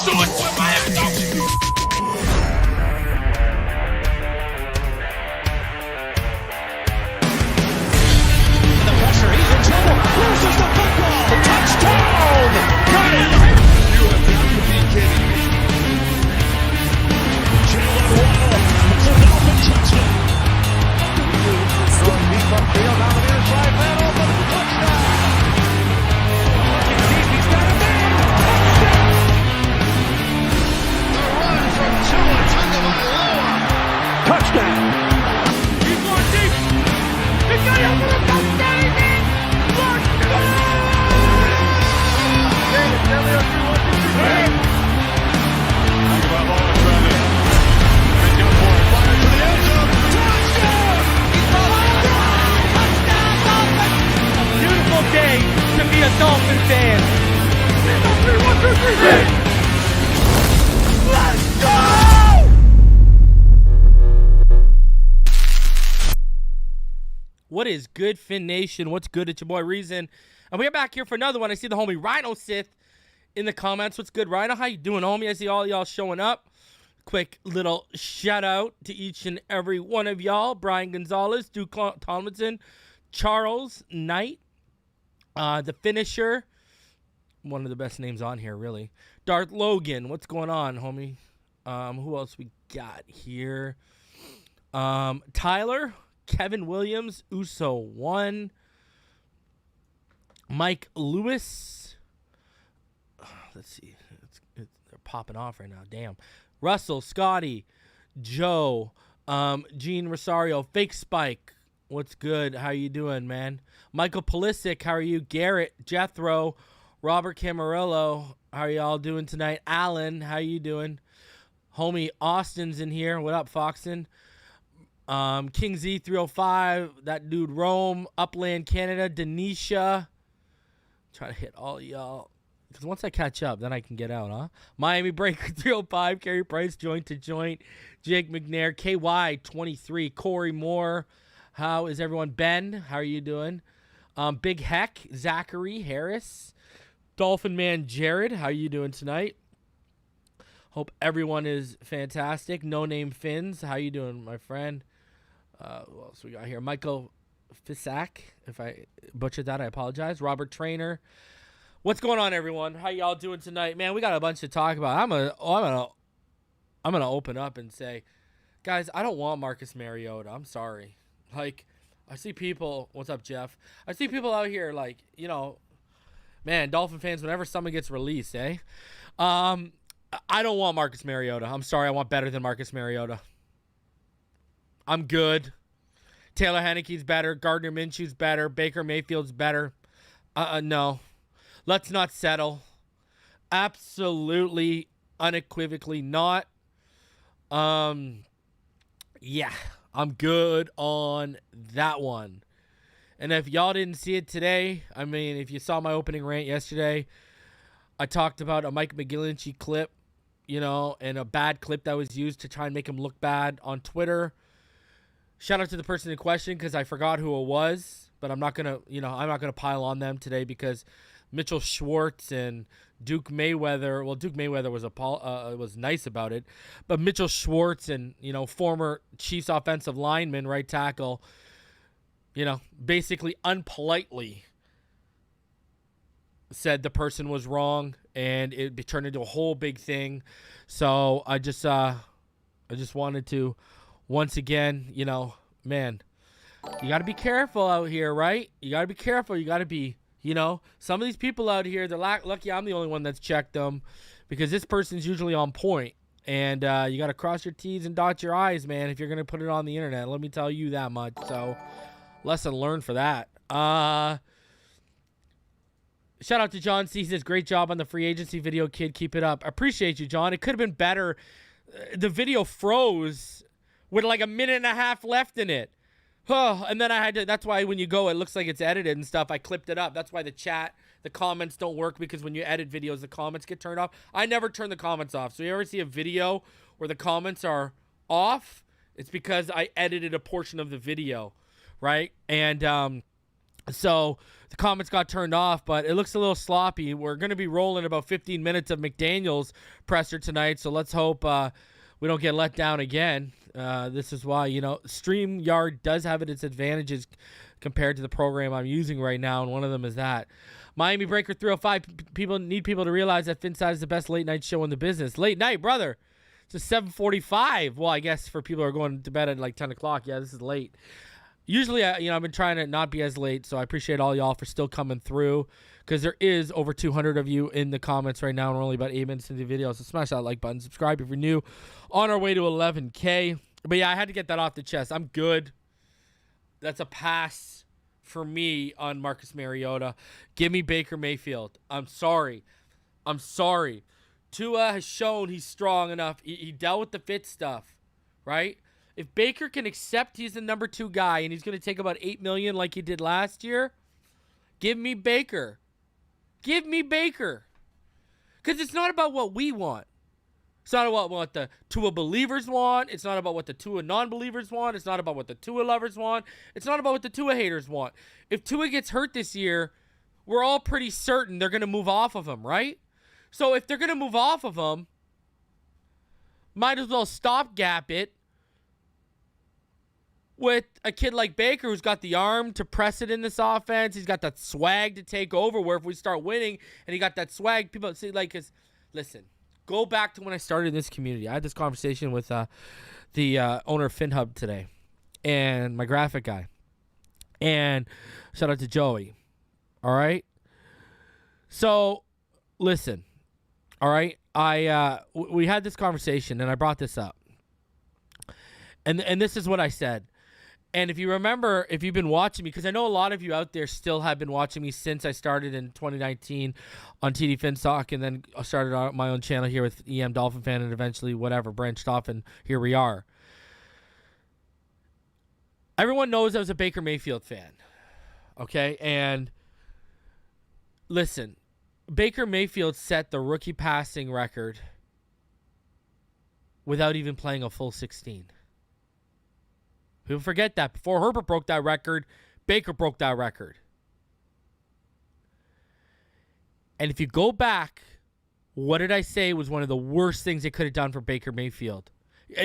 do it with Miami Dolphins. The pressure, he's in trouble. Loses the football. Touchdown! Got it! You have got to be kidding me. Jalen Waddle. It's a Dolphin touchdown. Throwing deep upfield, down the near side, man open, touchdown! Looking deep, he's got a man! The run from Tua Tagovailoa. Touchdown! He's going deep. He's got it for a touchdown. He's in. Tagovailoa trying to make up for it. Fire to the end zone. Touchdown! Beautiful day to be a Dolphin fan. Let's go! What is good, Fin Nation? What's good? It's your boy Reason. And we're back here for another one. I see the homie Rhino Sith in the comments. What's good, Rhino? How you doing, homie? I see all y'all showing up. Quick little shout out to each and every one of y'all. Brian Gonzalez, Duke Tomlinson, Charles Knight, the Finisher. One of the best names on here, really. Darth Logan. What's going on, homie? Who else we got here? Tyler, Kevin Williams, Uso 1, Mike Lewis. Let's see. They're popping off right now. Damn. Russell, Scotty, Joe, Gene Rosario, Fake Spike. What's good? How you doing, man? Michael Pulisic, how are you? Garrett, Jethro, Robert Camarillo, how are y'all doing tonight? Alan, how you doing? Homie Austin's in here. What up, Foxton? King Z305, that dude Rome, Upland, Canada, Denisha. Try to hit all y'all. Because once I catch up, then I can get out, huh? Miami Breaker 305, Carey Price, Joint to Joint, Jake McNair, KY23, Corey Moore. How is everyone? Ben, how are you doing? Big Heck, Zachary Harris, Dolphin Man Jared, how are you doing tonight? Hope everyone is fantastic. No Name Fins, how you doing, my friend? Who else we got here? Michael Fisak, if I butchered that, I apologize. Robert Trainer. What's going on, everyone? How y'all doing tonight? Man, we got a bunch to talk about. I'm gonna open up and say, guys, I don't want Marcus Mariota. I'm sorry. Like, I see people. What's up, Jeff? I see people out here like, you know, man, Dolphin fans. Whenever someone gets released, I don't want Marcus Mariota. I'm sorry. I want better than Marcus Mariota. I'm good. Taylor Heineke's better. Gardner Minshew's better. Baker Mayfield's better. No. Let's not settle. Absolutely, unequivocally not. Yeah, I'm good on that one. And if y'all didn't see it today, I mean, if you saw my opening rant yesterday, I talked about a Mike McGlinchey clip, you know, and a bad clip that was used to try and make him look bad on Twitter. Shout out to the person in question because I forgot who it was, but I'm not gonna pile on them today because Mitchell Schwartz and Duke Mayweather. Well, Duke Mayweather was nice about it, but Mitchell Schwartz and, you know, former Chiefs offensive lineman, right tackle, you know, basically unpolitely said the person was wrong, and it turned into a whole big thing. So I just wanted to, once again, you know, man, you got to be careful out here, right? You got to be careful. You got to be, you know, some of these people out here, they're lucky I'm the only one that's checked them because this person's usually on point. And you got to cross your T's and dot your I's, man, if you're going to put it on the internet. Let me tell you that much. So, lesson learned for that. Shout out to John C. He says, great job on the free agency video, kid. Keep it up. I appreciate you, John. It could have been better. The video froze with like a minute and a half left in it. Oh, and then I had to, that's why when you go, it looks like it's edited and stuff. I clipped it up. That's why the comments don't work, because when you edit videos, the comments get turned off. I never turn the comments off. So you ever see a video where the comments are off? It's because I edited a portion of the video, right? And So the comments got turned off, but it looks a little sloppy. We're going to be rolling about 15 minutes of McDaniel's presser tonight, so let's hope we don't get let down again. This is why, StreamYard does have its advantages compared to the program I'm using right now, and one of them is that. Miami Breaker 305, people need people to realize that Phinside is the best late night show in the business. Late night, brother. It's a 7:45. Well, I guess for people who are going to bed at like 10 o'clock, yeah, this is late. Usually, I've been trying to not be as late, so I appreciate all y'all for still coming through, because there is over 200 of you in the comments right now, and we're only about 8 minutes into the video, so smash that like button, subscribe if you're new. On our way to 11K. But yeah, I had to get that off the chest. I'm good. That's a pass for me on Marcus Mariota. Give me Baker Mayfield. I'm sorry. Tua has shown he's strong enough. He dealt with the fit stuff, right? If Baker can accept he's the number 2 guy and he's going to take about $8 million like he did last year, give me Baker. Give me Baker. Because it's not about what we want. It's not about what the Tua believers want. It's not about what the Tua non-believers want. It's not about what the Tua lovers want. It's not about what the Tua haters want. If Tua gets hurt this year, we're all pretty certain they're going to move off of him, right? So if they're going to move off of him, might as well stopgap it with a kid like Baker, who's got the arm to press it in this offense. He's got that swag to take over, where if we start winning and he got that swag, people say, listen, go back to when I started in this community. I had this conversation with the owner of FinHub today and my graphic guy. And shout out to Joey. All right? So, listen. All right? We had this conversation, and I brought this up. And this is what I said. And if you remember, if you've been watching me, because I know a lot of you out there still have been watching me since I started in 2019 on TD FinSock, and then I started on my own channel here with EM Dolphin Fan, and eventually branched off, and here we are. Everyone knows I was a Baker Mayfield fan, okay? And listen, Baker Mayfield set the rookie passing record without even playing a full 16. People forget that. Before Herbert broke that record, Baker broke that record. And if you go back, what did I say was one of the worst things they could have done for Baker Mayfield?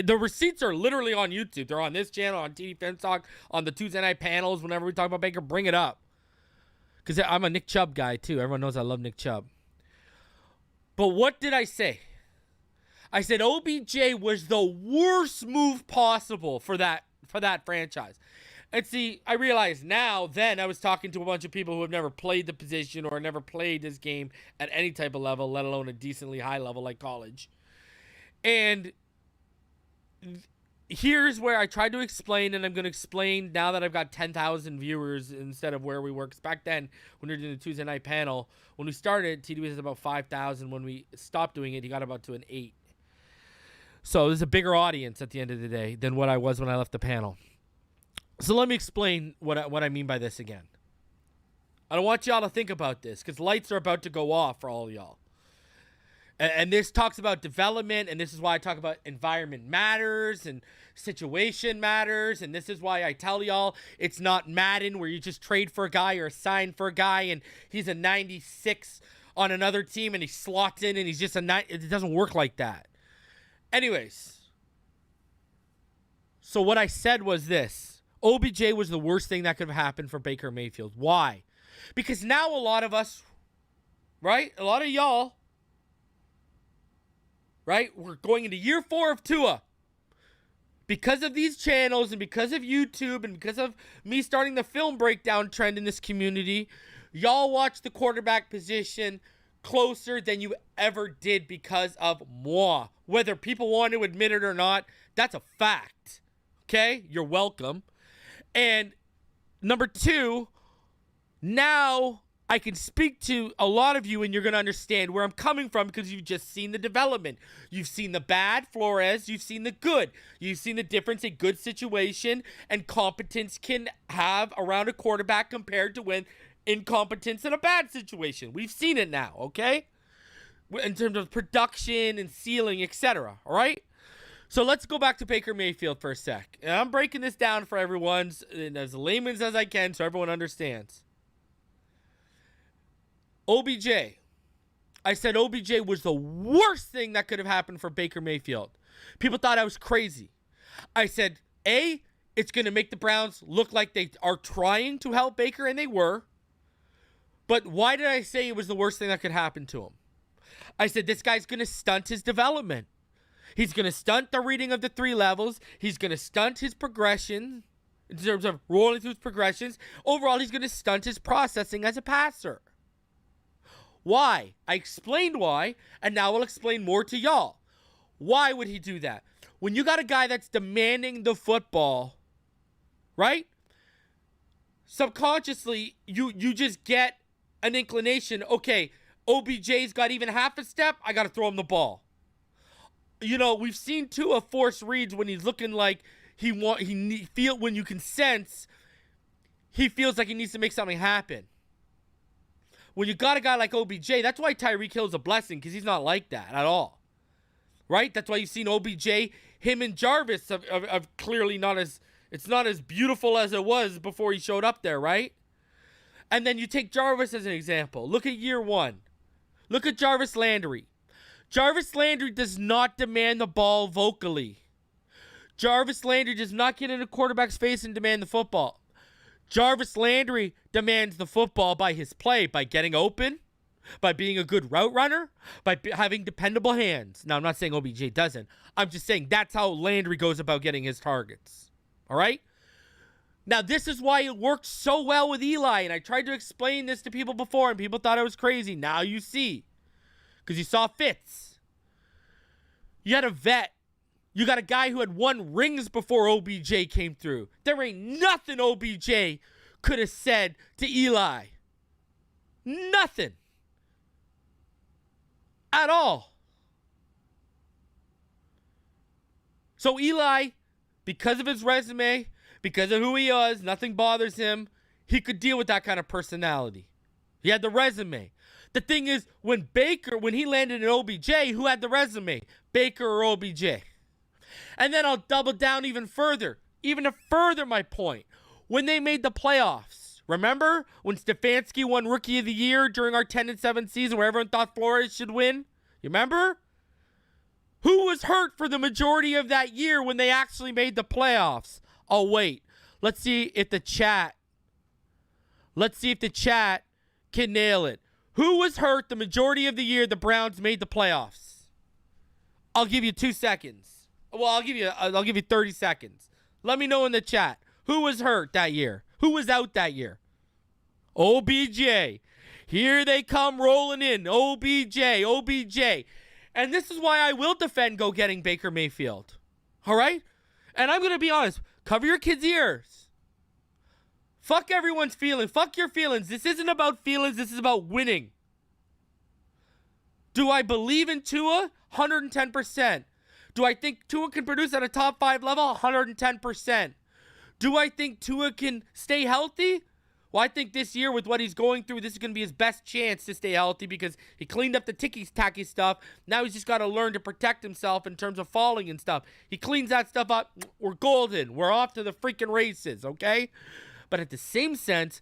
The receipts are literally on YouTube. They're on this channel, on TD FinSock, on the Tuesday night panels. Whenever we talk about Baker, bring it up. Because I'm a Nick Chubb guy, too. Everyone knows I love Nick Chubb. But what did I say? I said OBJ was the worst move possible for that franchise. And see, I realize now, then I was talking to a bunch of people who have never played the position or never played this game at any type of level, let alone a decently high level like college. And here's where I tried to explain, and I'm going to explain now that I've got 10,000 viewers instead of where we were. Because back then, when we were doing the Tuesday night panel, when we started, TD was about 5,000. When we stopped doing it, he got about to an 8. So there's a bigger audience at the end of the day than what I was when I left the panel. So let me explain what I mean by this again. I don't want y'all to think about this, because lights are about to go off for all of y'all. And this talks about development, and this is why I talk about environment matters and situation matters, and this is why I tell y'all it's not Madden where you just trade for a guy or sign for a guy and he's a 96 on another team and he slots in and he's just a 9. It doesn't work like that. Anyways, so what I said was this. OBJ was the worst thing that could have happened for Baker Mayfield. Why? Because now a lot of us, right? A lot of y'all, right? We're going into year 4 of Tua. Because of these channels and because of YouTube and because of me starting the film breakdown trend in this community, y'all watch the quarterback position closer than you ever did because of moi. Whether people want to admit it or not, that's a fact. Okay? You're welcome. And number 2, now I can speak to a lot of you and you're going to understand where I'm coming from because you've just seen the development. You've seen the bad, Flores. You've seen the good. You've seen the difference a good situation and competence can have around a quarterback compared to when incompetence in a bad situation. We've seen it now, okay? In terms of production and ceiling, etc. All right? So let's go back to Baker Mayfield for a sec. And I'm breaking this down for everyone as layman's as I can so everyone understands. OBJ. I said OBJ was the worst thing that could have happened for Baker Mayfield. People thought I was crazy. I said, A, it's going to make the Browns look like they are trying to help Baker, and they were. But why did I say it was the worst thing that could happen to him? I said, this guy's going to stunt his development. He's going to stunt the reading of the 3 levels. He's going to stunt his progression in terms of rolling through his progressions. Overall, he's going to stunt his processing as a passer. Why? I explained why, and now I'll explain more to y'all. Why would he do that? When you got a guy that's demanding the football, right? Subconsciously, you just get an inclination. Okay, OBJ's got even half a step. I got to throw him the ball. You know, we've seen Tua force reads when he's looking like when you can sense he feels like he needs to make something happen. When you got a guy like OBJ, that's why Tyreek Hill's a blessing, because he's not like that at all. Right? That's why you've seen OBJ, him and Jarvis have clearly it's not as beautiful as it was before he showed up there, right? And then you take Jarvis as an example. Look at year 1. Look at Jarvis Landry. Jarvis Landry does not demand the ball vocally. Jarvis Landry does not get in a quarterback's face and demand the football. Jarvis Landry demands the football by his play, by getting open, by being a good route runner, by having dependable hands. Now, I'm not saying OBJ doesn't. I'm just saying that's how Landry goes about getting his targets. All right? Now, this is why it worked so well with Eli, and I tried to explain this to people before, and people thought I was crazy. Now you see, because you saw Fitz. You had a vet. You got a guy who had won rings before OBJ came through. There ain't nothing OBJ could have said to Eli. Nothing. At all. So Eli, because of his resume, because of who he is, nothing bothers him. He could deal with that kind of personality. He had the resume. The thing is, when he landed in OBJ, who had the resume? Baker or OBJ? And then I'll double down even to further my point. When they made the playoffs, remember when Stefanski won Rookie of the Year during our 10-7 season where everyone thought Flores should win? You remember? Who was hurt for the majority of that year when they actually made the playoffs? Oh, wait. Let's see if the chat can nail it. Who was hurt the majority of the year the Browns made the playoffs? I'll give you 2 seconds. Well, I'll give you 30 seconds. Let me know in the chat. Who was hurt that year? Who was out that year? OBJ. Here they come rolling in. OBJ. And this is why I will defend getting Baker Mayfield. All right? And I'm going to be honest. Cover your kids' ears. Fuck everyone's feelings. Fuck your feelings. This isn't about feelings. This is about winning. Do I believe in Tua? 110%. Do I think Tua can produce at a top 5 level? 110%. Do I think Tua can stay healthy? Well, I think this year with what he's going through, this is going to be his best chance to stay healthy because he cleaned up the ticky-tacky stuff. Now he's just got to learn to protect himself in terms of falling and stuff. He cleans that stuff up. We're golden. We're off to the freaking races, okay? But at the same sense,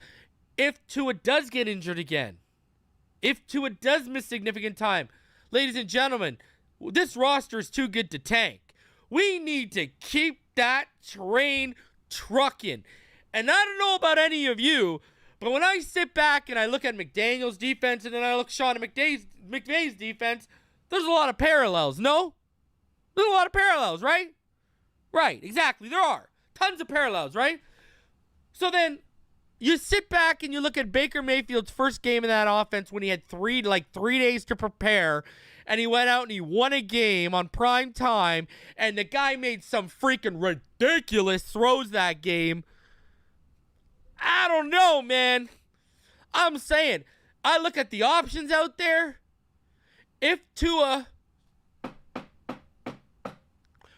if Tua does get injured again, if Tua does miss significant time, ladies and gentlemen, this roster is too good to tank. We need to keep that train trucking. And I don't know about any of you, but when I sit back and I look at McDaniel's defense and then I look at Sean McVay's defense, there's a lot of parallels, no? There's a lot of parallels, right? Right, exactly. There are. Tons of parallels, right? So then you sit back and you look at Baker Mayfield's first game in that offense when he had 3 days to prepare, and he went out and he won a game on prime time, and the guy made some freaking ridiculous throws that game. I don't know, man. I'm saying, I look at the options out there. If Tua,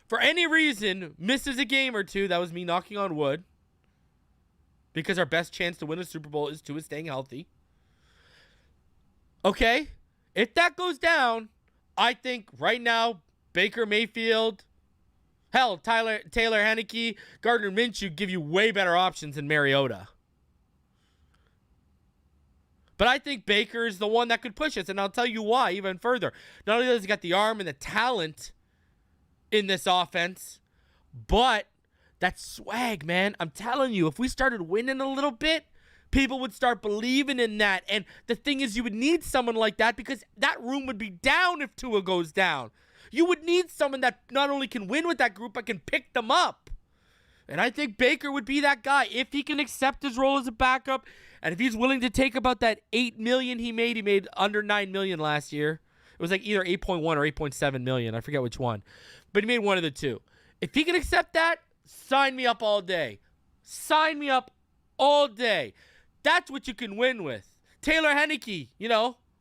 for any reason, misses a game or two, that was me knocking on wood, because our best chance to win a Super Bowl is Tua staying healthy. Okay? If that goes down, I think right now, Baker Mayfield, hell, Taylor Heineke, Gardner Minshew give you way better options than Mariota. But I think Baker is the one that could push us, and I'll tell you why even further. Not only does he got the arm and the talent in this offense, but that swag, man. I'm telling you, if we started winning a little bit, people would start believing in that. And the thing is, you would need someone like that because that room would be down if Tua goes down. You would need someone that not only can win with that group, but can pick them up. And I think Baker would be that guy if he can accept his role as a backup, and if he's willing to take about that $8 million he made under $9 million last year. It was like either 8.1 or 8.7 million. I forget which one. But he made one of the two. If he can accept that, sign me up all day. Sign me up all day. That's what you can win with. Taylor Henneke,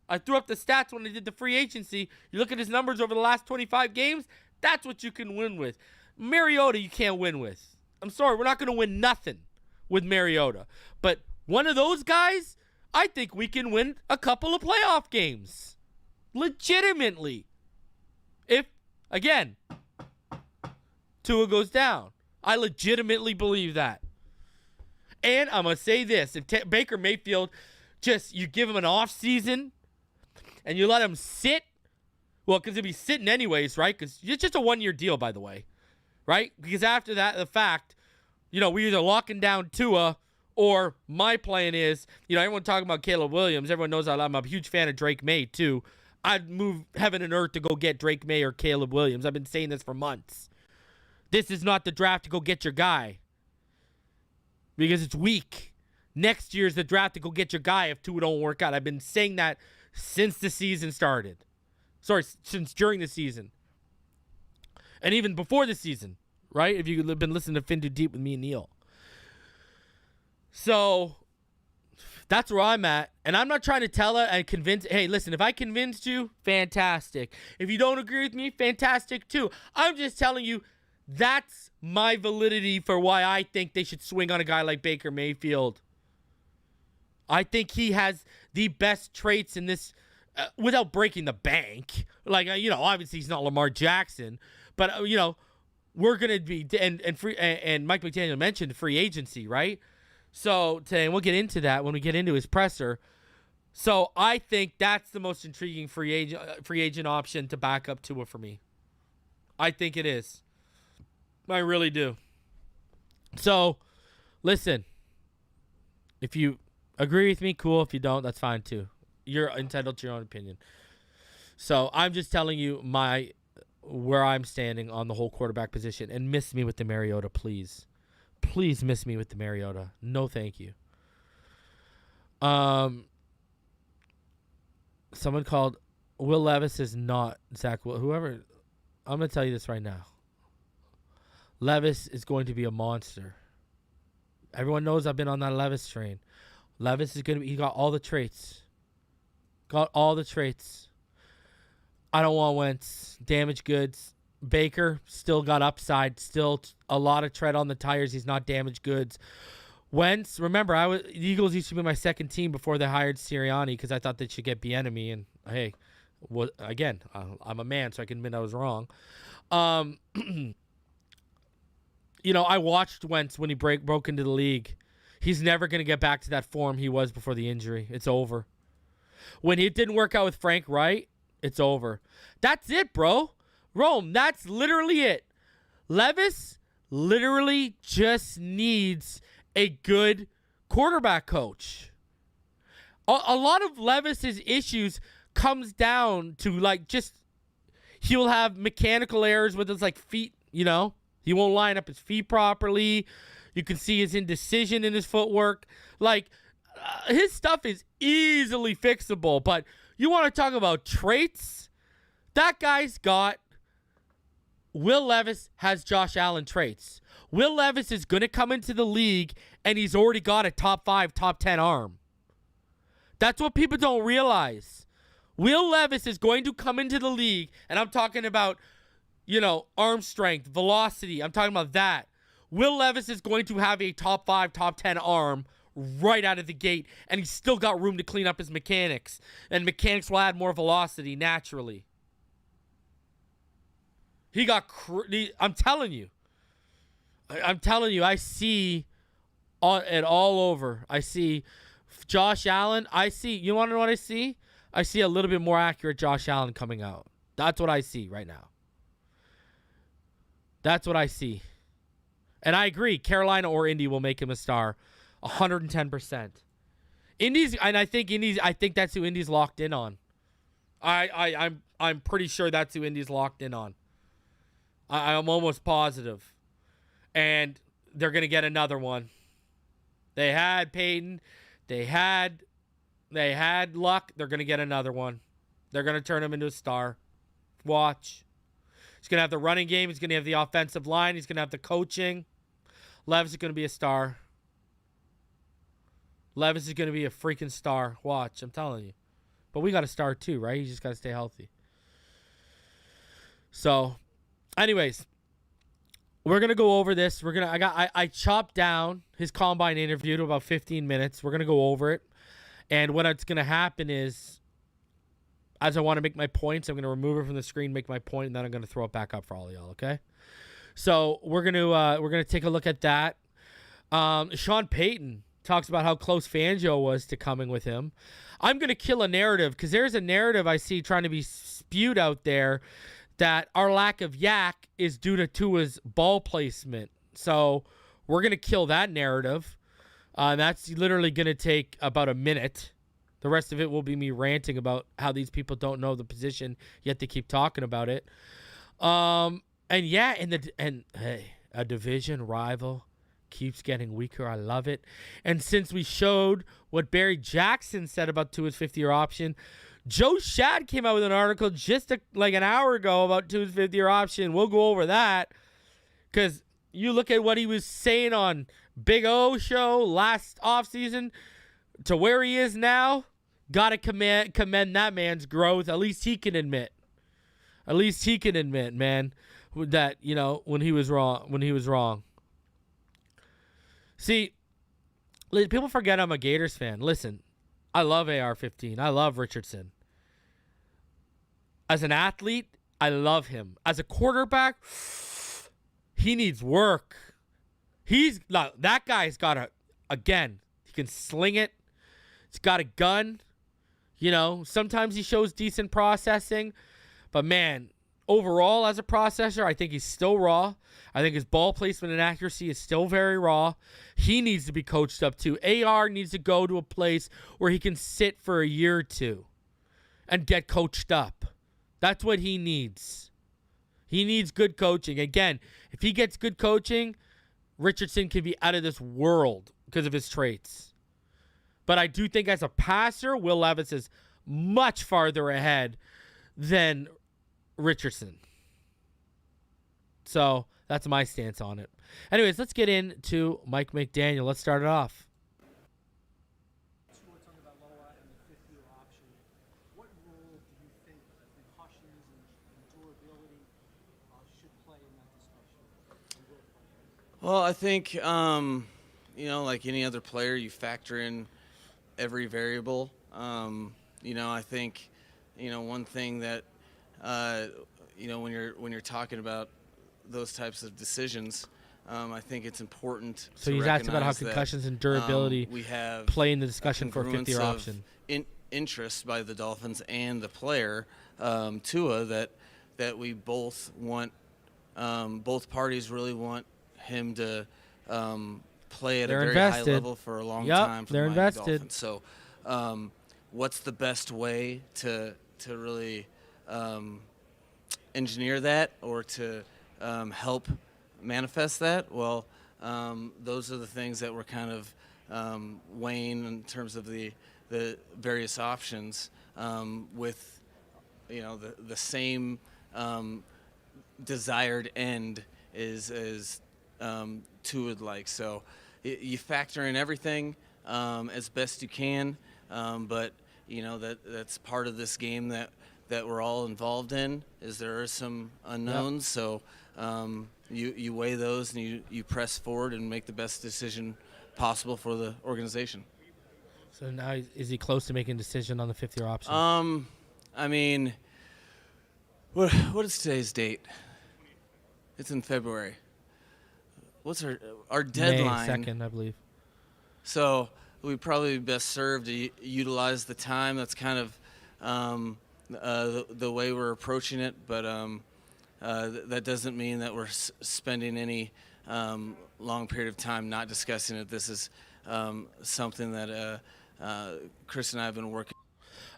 I threw up the stats when I did the free agency. You look at his numbers over the last 25 games, that's what you can win with. Mariota, you can't win with. I'm sorry, we're not going to win nothing with Mariota. But one of those guys, I think we can win a couple of playoff games. Legitimately. If, again, Tua goes down. I legitimately believe that. And I'm going to say this. If Baker Mayfield, you give him an off season and you let him sit, well, because he'll be sitting anyways, right? Because it's just a one-year deal, by the way. Right? Because after that, the fact, we're either locking down Tua, or my plan is, everyone talking about Caleb Williams. Everyone knows I'm a huge fan of Drake May, too. I'd move heaven and earth to go get Drake May or Caleb Williams. I've been saying this for months. This is not the draft to go get your guy. Because it's weak. Next year's the draft to go get your guy if Tua don't work out. I've been saying that since the season started. Sorry, since during the season. And even before the season, right? If you've been listening to Fin Too Deep with me and Neil. So, that's where I'm at. And I'm not trying to tell her and convince. Hey, listen, if I convinced you, fantastic. If you don't agree with me, fantastic too. I'm just telling you, that's my validity for why I think they should swing on a guy like Baker Mayfield. I think he has the best traits in this, without breaking the bank. Like, obviously he's not Lamar Jackson. But, we're going to be, and Mike McDaniel mentioned free agency, right? So, and we'll get into that when we get into his presser. So, I think that's the most intriguing free agent option to back up Tua for me. I think it is. I really do. So, listen. If you agree with me, cool. If you don't, that's fine too. You're entitled to your own opinion. So, I'm just telling you where I'm standing on the whole quarterback position. And miss me with the Mariota, please. Please miss me with the Mariota. No, thank you. Someone called Will Levis is not Zach. Whoever. I'm going to tell you this right now. Levis is going to be a monster. Everyone knows I've been on that Levis train. Levis is going to be, he got all the traits. Got all the traits. I don't want Wentz. Damaged goods. Baker still got upside. Still a lot of tread on the tires. He's not damaged goods. Wentz, remember, the Eagles used to be my second team before they hired Sirianni because I thought they should get Bieniemy. And hey, again, I'm a man, so I can admit I was wrong. I watched Wentz when he broke into the league. He's never going to get back to that form he was before the injury. It's over. When it didn't work out with Frank Wright, it's over. That's it, bro. Rome, that's literally it. Levis literally just needs a good quarterback coach. A lot of Levis's issues comes down to he'll have mechanical errors with his feet, He won't line up his feet properly. You can see his indecision in his footwork. His stuff is easily fixable. But you want to talk about traits? That guy's got... Will Levis has Josh Allen traits. Will Levis is going to come into the league, and he's already got a top 5, top 10 arm. That's what people don't realize. Will Levis is going to come into the league, and I'm talking about... arm strength, velocity. I'm talking about that. Will Levis is going to have a top 5, top 10 arm right out of the gate, and he's still got room to clean up his mechanics. And mechanics will add more velocity naturally. He got... I'm telling you. I see it all over. I see Josh Allen, I see. You want to know what I see? I see a little bit more accurate Josh Allen coming out. That's what I see right now. That's what I see. And I agree. Carolina or Indy will make him a star. 110%. Indy's, and I think that's who Indy's locked in on. I'm pretty sure that's who Indy's locked in on. I'm almost positive. And they're going to get another one. They had Payton. They had luck. They're going to get another one. They're going to turn him into a star. Watch. He's going to have the running game. He's going to have the offensive line. He's going to have the coaching. Levis is going to be a star. Levis is going to be a freaking star. Watch. I'm telling you. But we got a star too, right? You just got to stay healthy. So, anyways, we're going to go over this. I chopped down his combine interview to about 15 minutes. We're going to go over it. And what's going to happen is, as I want to make my points, I'm going to remove it from the screen, make my point, and then I'm going to throw it back up for all of y'all, okay? So we're going to take a look at that. Sean Payton talks about how close Fangio was to coming with him. I'm going to kill a narrative because there's a narrative I see trying to be spewed out there that our lack of yak is due to Tua's ball placement. So we're going to kill that narrative. That's literally going to take about a minute. The rest of it will be me ranting about how these people don't know the position, yet they keep talking about it. And hey, a division rival keeps getting weaker. I love it. And since we showed what Barry Jackson said about Tua's 50-year option, Joe Schad came out with an article just like an hour ago about Tua's 50-year option. We'll go over that because you look at what he was saying on Big O show last offseason to where he is now. Gotta commend that man's growth. At least he can admit. Man, that, you know, when he was wrong. See, people forget I'm a Gators fan. Listen, I love AR-15. I love Richardson. As an athlete, I love him. As a quarterback, he needs work. That guy's got he can sling it. He's got a gun. You know, sometimes he shows decent processing. But, man, overall as a processor, I think he's still raw. I think his ball placement and accuracy is still very raw. He needs to be coached up too. AR needs to go to a place where he can sit for a year or two and get coached up. That's what he needs. He needs good coaching. Again, if he gets good coaching, Richardson can be out of this world because of his traits. But I do think as a passer, Will Levis is much farther ahead than Richardson. So that's my stance on it. Anyways, let's get into Mike McDaniel. Let's start it off. We're talking about Loa and the 50-year option. What role do you think concussions and durability should play in that discussion? Well, I think, like any other player, you factor in every variable. I think, one thing that, when you're talking about those types of decisions, I think it's important. So he's asked about how concussions and durability we have play in the discussion for a 50-year option. Interest by the Dolphins and the player, Tua, that we both want, both parties really want him to play at a very high level for a long time for the Miami Dolphins. So what's the best way to really engineer that or to help manifest that? Well, those are the things that we're kind of weighing in terms of the various options with, the same desired end is Tua would like. So you factor in everything as best you can, but that's part of this game that we're all involved in. Is there are some unknowns, so you weigh those and you press forward and make the best decision possible for the organization. So now, is he close to making a decision on the 50-year option? I mean, what is today's date? It's in February. What's our deadline? May 2nd, I believe. So, we'd probably be best served to utilize the time. That's kind of the way we're approaching it, but that doesn't mean that we're spending any long period of time not discussing it. This is something that Chris and I have been working.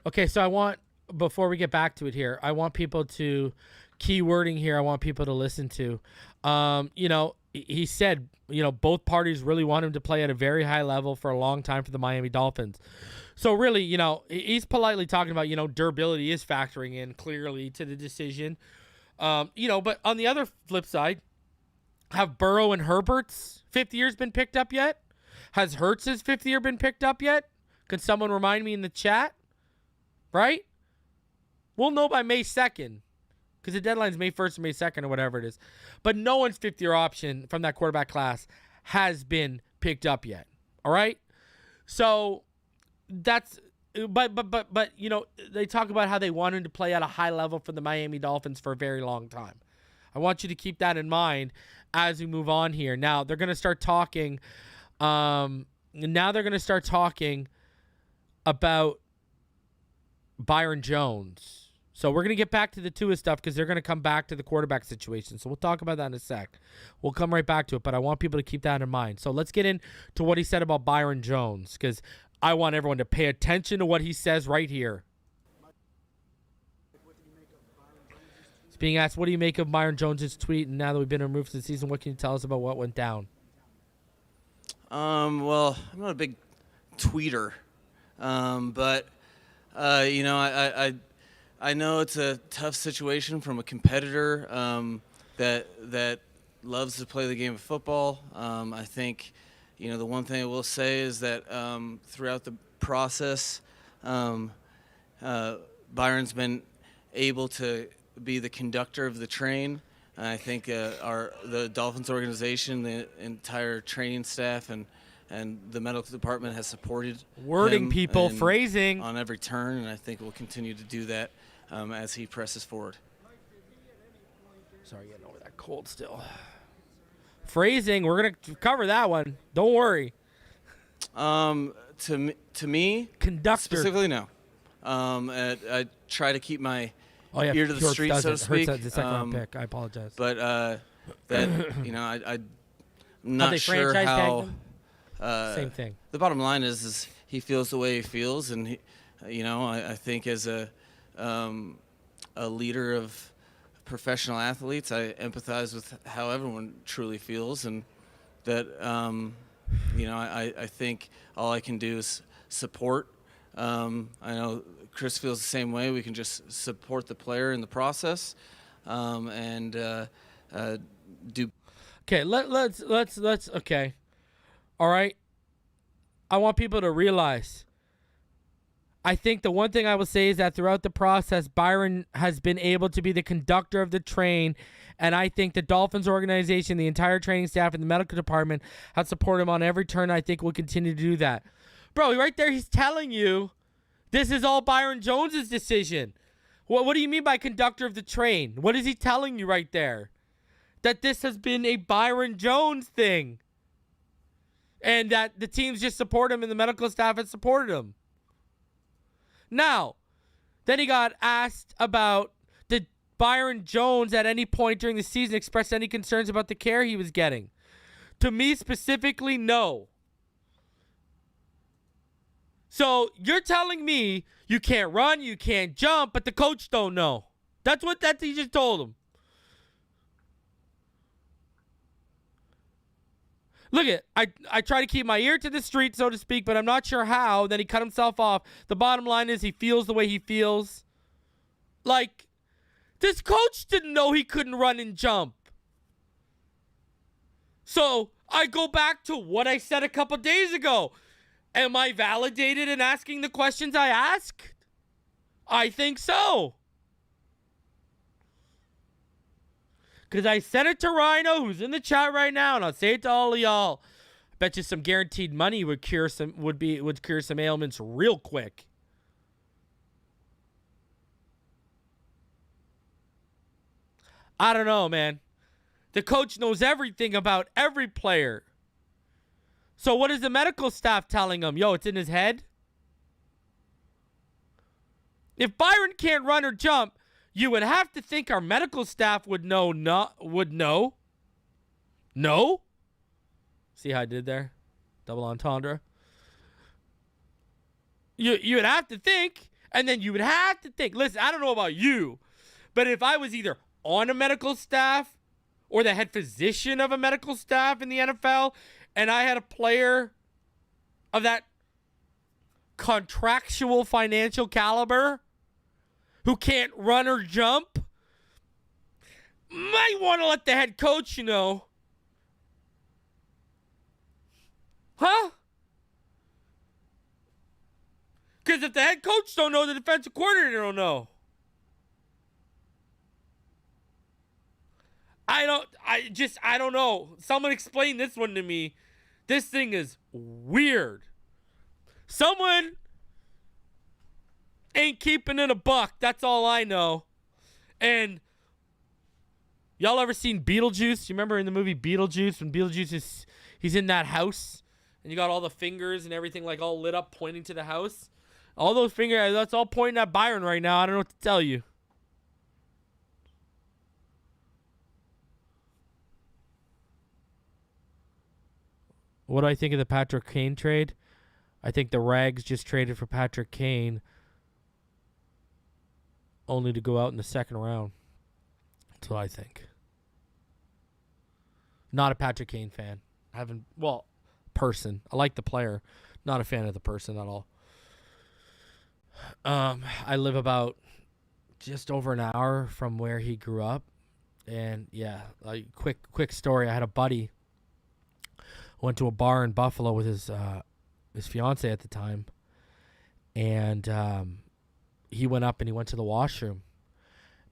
Okay, so before we get back to it here, I want people to, keywording here, I want people to listen to. He said, both parties really want him to play at a very high level for a long time for the Miami Dolphins. So really, he's politely talking about, durability is factoring in clearly to the decision. But on the other flip side, have Burrow and Herbert's fifth years been picked up yet? Has Hurts's fifth year been picked up yet? Could someone remind me in the chat? Right? We'll know by May 2nd because the deadline's May 1st or May 2nd or whatever it is. But no one's fifth-year option from that quarterback class has been picked up yet. All right? So that's but they talk about how they wanted to play at a high level for the Miami Dolphins for a very long time. I want you to keep that in mind as we move on here. Now they're going to start talking about Byron Jones. So we're going to get back to the Tua stuff because they're going to come back to the quarterback situation. So we'll talk about that in a sec. We'll come right back to it, but I want people to keep that in mind. So let's get into what he said about Byron Jones because I want everyone to pay attention to what he says right here. He's being asked, what do you make of Byron Jones' tweet? And now that we've been removed from the season, what can you tell us about what went down? Well, I'm not a big tweeter, but I know it's a tough situation from a competitor that loves to play the game of football. I think, the one thing I will say is that throughout the process, Byron's been able to be the conductor of the train. And I think the Dolphins organization, the entire training staff, and the medical department has supported him phrasing on every turn, and I think we'll continue to do that as he presses forward. Sorry, getting over that cold still. Phrasing, we're going to cover that one. Don't worry. To me, conductor specifically, no. I try to keep my ear to the street, so to speak. Hurts the second round pick. I apologize. But I'm not sure how. Same thing. The bottom line is he feels the way he feels, and I think as a leader of professional athletes, I empathize with how everyone truly feels, and that I think all I can do is support. I know Chris feels the same way. We can just support the player in the process, and do. Okay, let's. Okay, all right. I want people to realize. I think the one thing I will say is that throughout the process, Byron has been able to be the conductor of the train, and I think the Dolphins organization, the entire training staff, and the medical department have supported him on every turn. I think we'll continue to do that. Bro, right there, he's telling you this is all Byron Jones' decision. What do you mean by conductor of the train? What is he telling you right there? That this has been a Byron Jones thing. And that the teams just support him and the medical staff has supported him. Now, then he got asked about did Byron Jones at any point during the season express any concerns about the care he was getting. To me specifically, no. So you're telling me you can't run, you can't jump, but the coach don't know. That's what he just told him. Look I try to keep my ear to the street, so to speak, but I'm not sure how. Then he cut himself off. The bottom line is he feels the way he feels. Like, this coach didn't know he couldn't run and jump. So I go back to what I said a couple days ago. Am I validated in asking the questions I asked? I think so. Because I sent it to Rhino, who's in the chat right now, and I'll say it to all of y'all. I bet you some guaranteed money would cure some ailments real quick. I don't know, man. The coach knows everything about every player. So what is the medical staff telling him? Yo, it's in his head? If Byron can't run or jump, you would have to think our medical staff would know. No? See how I did there? Double entendre. You would have to think, and then you would have to think. Listen, I don't know about you, but if I was either on a medical staff or the head physician of a medical staff in the NFL, and I had a player of that contractual financial caliber who can't run or jump, might want to let the head coach know. Huh? Because if the head coach don't know, the defensive coordinator don't know. I don't know. Someone explain this one to me. This thing is weird. Someone ain't keeping it a buck. That's all I know. And y'all ever seen Beetlejuice? You remember in the movie Beetlejuice when Beetlejuice he's in that house and you got all the fingers and everything like all lit up pointing to the house? All those fingers, that's all pointing at Byron right now. I don't know what to tell you. What do I think of the Patrick Kane trade? I think the Rags just traded for Patrick Kane only to go out in the second round. That's what I think. Not a Patrick Kane fan. Person. I like the player. Not a fan of the person at all. I live about just over an hour from where he grew up. And yeah, like quick story. I had a buddy went to a bar in Buffalo with his fiance at the time, and he went up and he went to the washroom.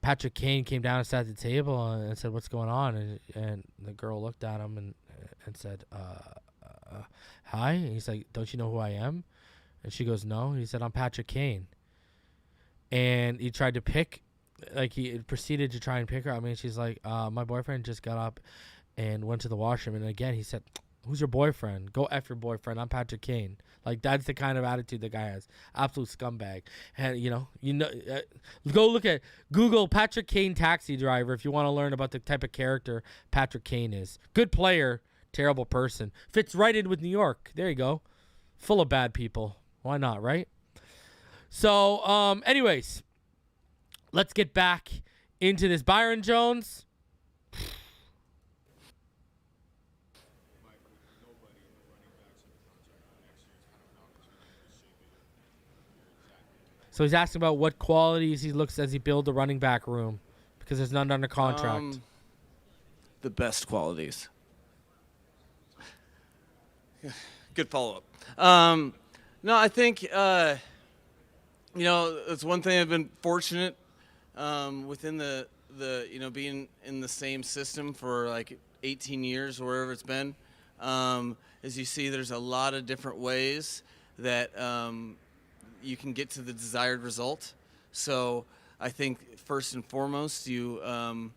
Patrick Kane came down and sat at the table and said, "What's going on?" And the girl looked at him and said, "Hi." And he's like, "Don't you know who I am?" And she goes, "No." He said, "I'm Patrick Kane." And he tried to he proceeded to try and pick her. I mean, she's like, "My boyfriend just got up and went to the washroom." And again, he said, "Who's your boyfriend? Go F your boyfriend. I'm Patrick Kane." Like, that's the kind of attitude the guy has. Absolute scumbag. And, go look at Google Patrick Kane taxi driver if you want to learn about the type of character Patrick Kane is. Good player, terrible person. Fits right in with New York. There you go. Full of bad people. Why not, right? So, anyways, let's get back into this. Byron Jones. So he's asking about what qualities he looks as he builds the running back room because there's none under contract. The best qualities. Good follow-up. No, I think, it's one thing I've been fortunate within the being in the same system for like 18 years or wherever it's been. As you see, there's a lot of different ways that you can get to the desired result. So I think first and foremost, you from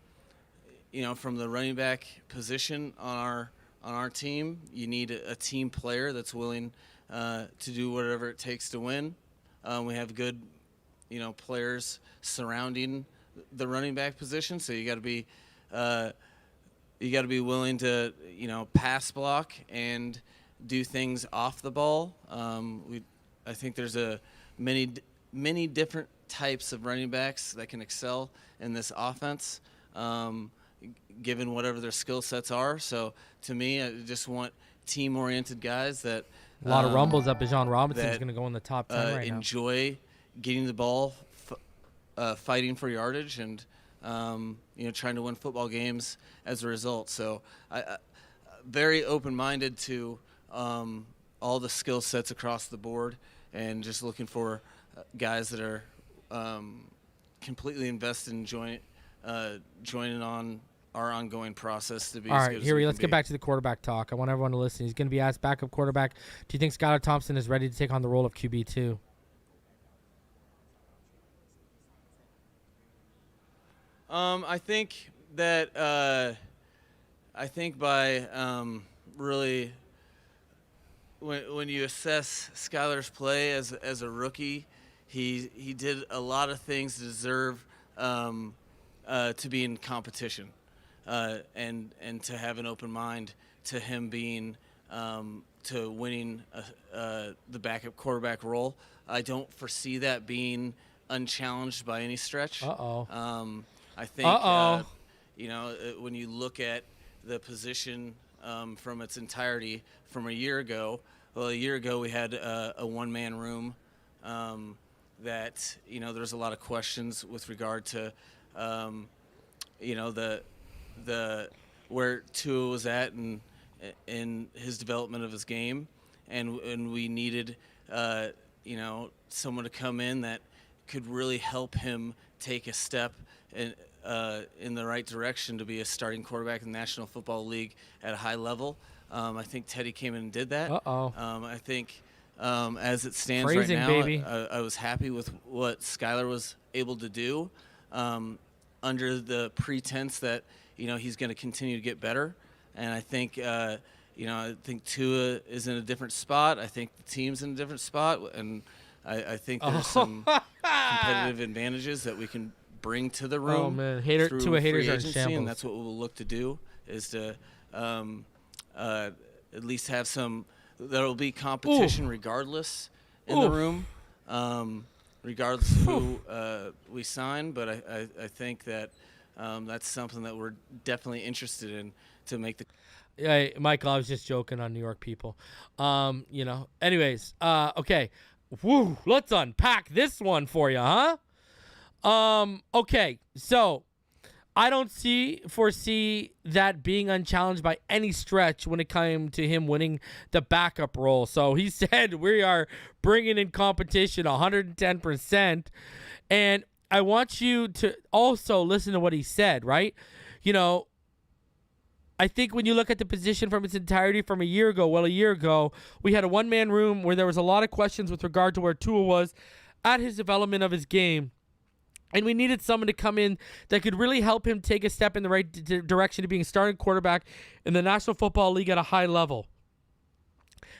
the running back position on our team, you need a team player that's willing to do whatever it takes to win. We have good, players surrounding the running back position, so you got to be willing to pass block and do things off the ball. I think there's many different types of running backs that can excel in this offense, given whatever their skill sets are. So to me, I just want team-oriented guys that a lot of rumbles that Bijan Robinson is going to go in the top 10 right now. Enjoy getting the ball, fighting for yardage, and trying to win football games as a result. So I very open-minded to all the skill sets across the board, and just looking for guys that are completely invested in joining on our ongoing process to be. All as right, good as here we let's can get be. back to the quarterback talk. I want everyone to listen. He's going to be asked backup quarterback. Do you think Skylar Thompson is ready to take on the role of QB2? I think that by really when you assess Skylar's play as a rookie, he did a lot of things to deserve to be in competition, and to have an open mind to him being to winning the backup quarterback role. I don't foresee that being unchallenged by any stretch. I think when you look at the position from its entirety from a year ago. Well, a year ago we had a one-man room that, there's a lot of questions with regard to, the where Tua was at in his development of his game, and we needed, someone to come in that could really help him take a step in the right direction to be a starting quarterback in the National Football League at a high level. I think Teddy came in and did that. I think as it stands Phrasing, right now, baby. I was happy with what Skylar was able to do under the pretense that he's going to continue to get better. And I think I think Tua is in a different spot. I think the team's in a different spot, and I think there's some competitive advantages that we can bring to the room. Oh man, through Tua haters free are in agency, shambles. and that's what we'll look to do, is to at least have some. There will be competition regardless in the room, regardless of who we sign. But I think that that's something that we're definitely interested in to make the. Yeah, Michael, I was just joking on New York people. Anyways, okay. Woo, let's unpack this one for you, huh? Okay, so I don't foresee that being unchallenged by any stretch when it came to him winning the backup role. So he said we are bringing in competition 110%. And I want you to also listen to what he said, right? I think when you look at the position from its entirety from a year ago, we had a one-man room where there was a lot of questions with regard to where Tua was at his development of his game. And we needed someone to come in that could really help him take a step in the right direction to being a starting quarterback in the National Football League at a high level.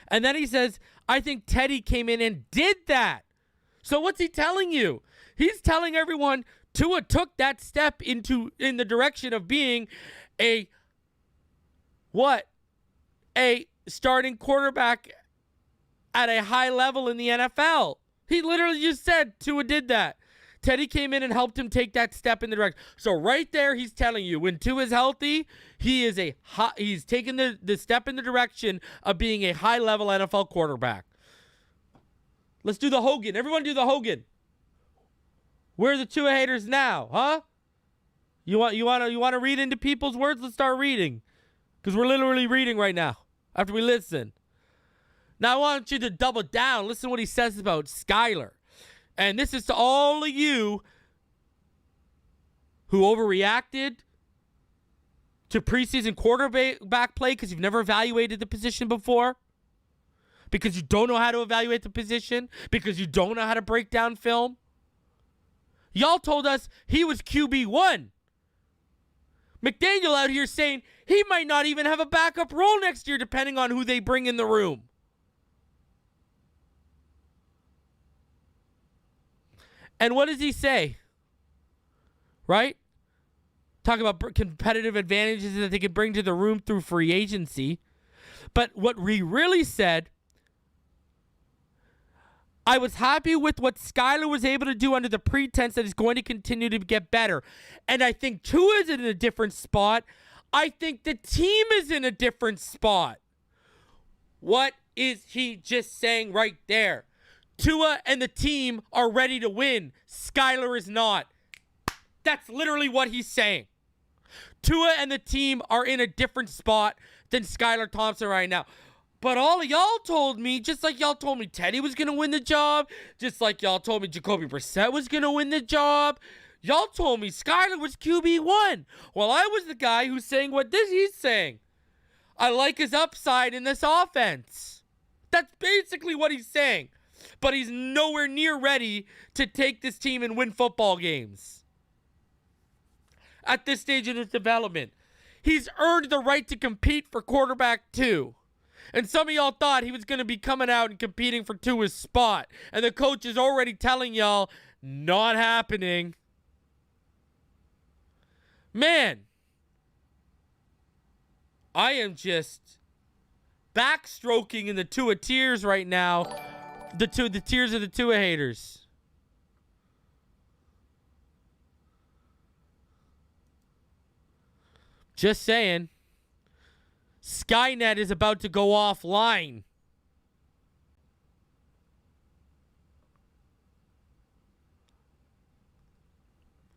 And then he says, I think Teddy came in and did that. So what's he telling you? He's telling everyone Tua took that step in the direction of being a starting quarterback at a high level in the NFL. He literally just said Tua did that. Teddy came in and helped him take that step in the direction. So right there, he's telling you when Tua is healthy, he's taking the step in the direction of being a high-level NFL quarterback. Let's do the Hogan. Everyone do the Hogan. Where are the Tua haters now, huh? You want to read into people's words? Let's start reading, because we're literally reading right now after we listen. Now I want you to double down. Listen to what he says about Skylar. And this is to all of you who overreacted to preseason quarterback play because you've never evaluated the position before, because you don't know how to evaluate the position, because you don't know how to break down film. Y'all told us he was QB1. McDaniel out here saying he might not even have a backup role next year depending on who they bring in the room. And what does he say? Right? Talk about competitive advantages that they could bring to the room through free agency. But what we really said, I was happy with what Skylar was able to do under the pretense that he's going to continue to get better. And I think Tua is in a different spot. I think the team is in a different spot. What is he just saying right there? Tua and the team are ready to win. Skylar is not. That's literally what he's saying. Tua and the team are in a different spot than Skylar Thompson right now. But all of y'all told me, just like y'all told me Teddy was going to win the job, just like y'all told me Jacoby Brissett was going to win the job, y'all told me Skylar was QB1. Well, I was the guy who's saying what he's saying. I like his upside in this offense. That's basically what he's saying. But he's nowhere near ready to take this team and win football games. At this stage in his development, he's earned the right to compete for quarterback 2. And some of y'all thought he was going to be coming out and competing for Tua's spot. And the coach is already telling y'all, not happening. Man, I am just backstroking in the Tua tears right now. The tears of the Tua haters. Just saying. Skynet is about to go offline.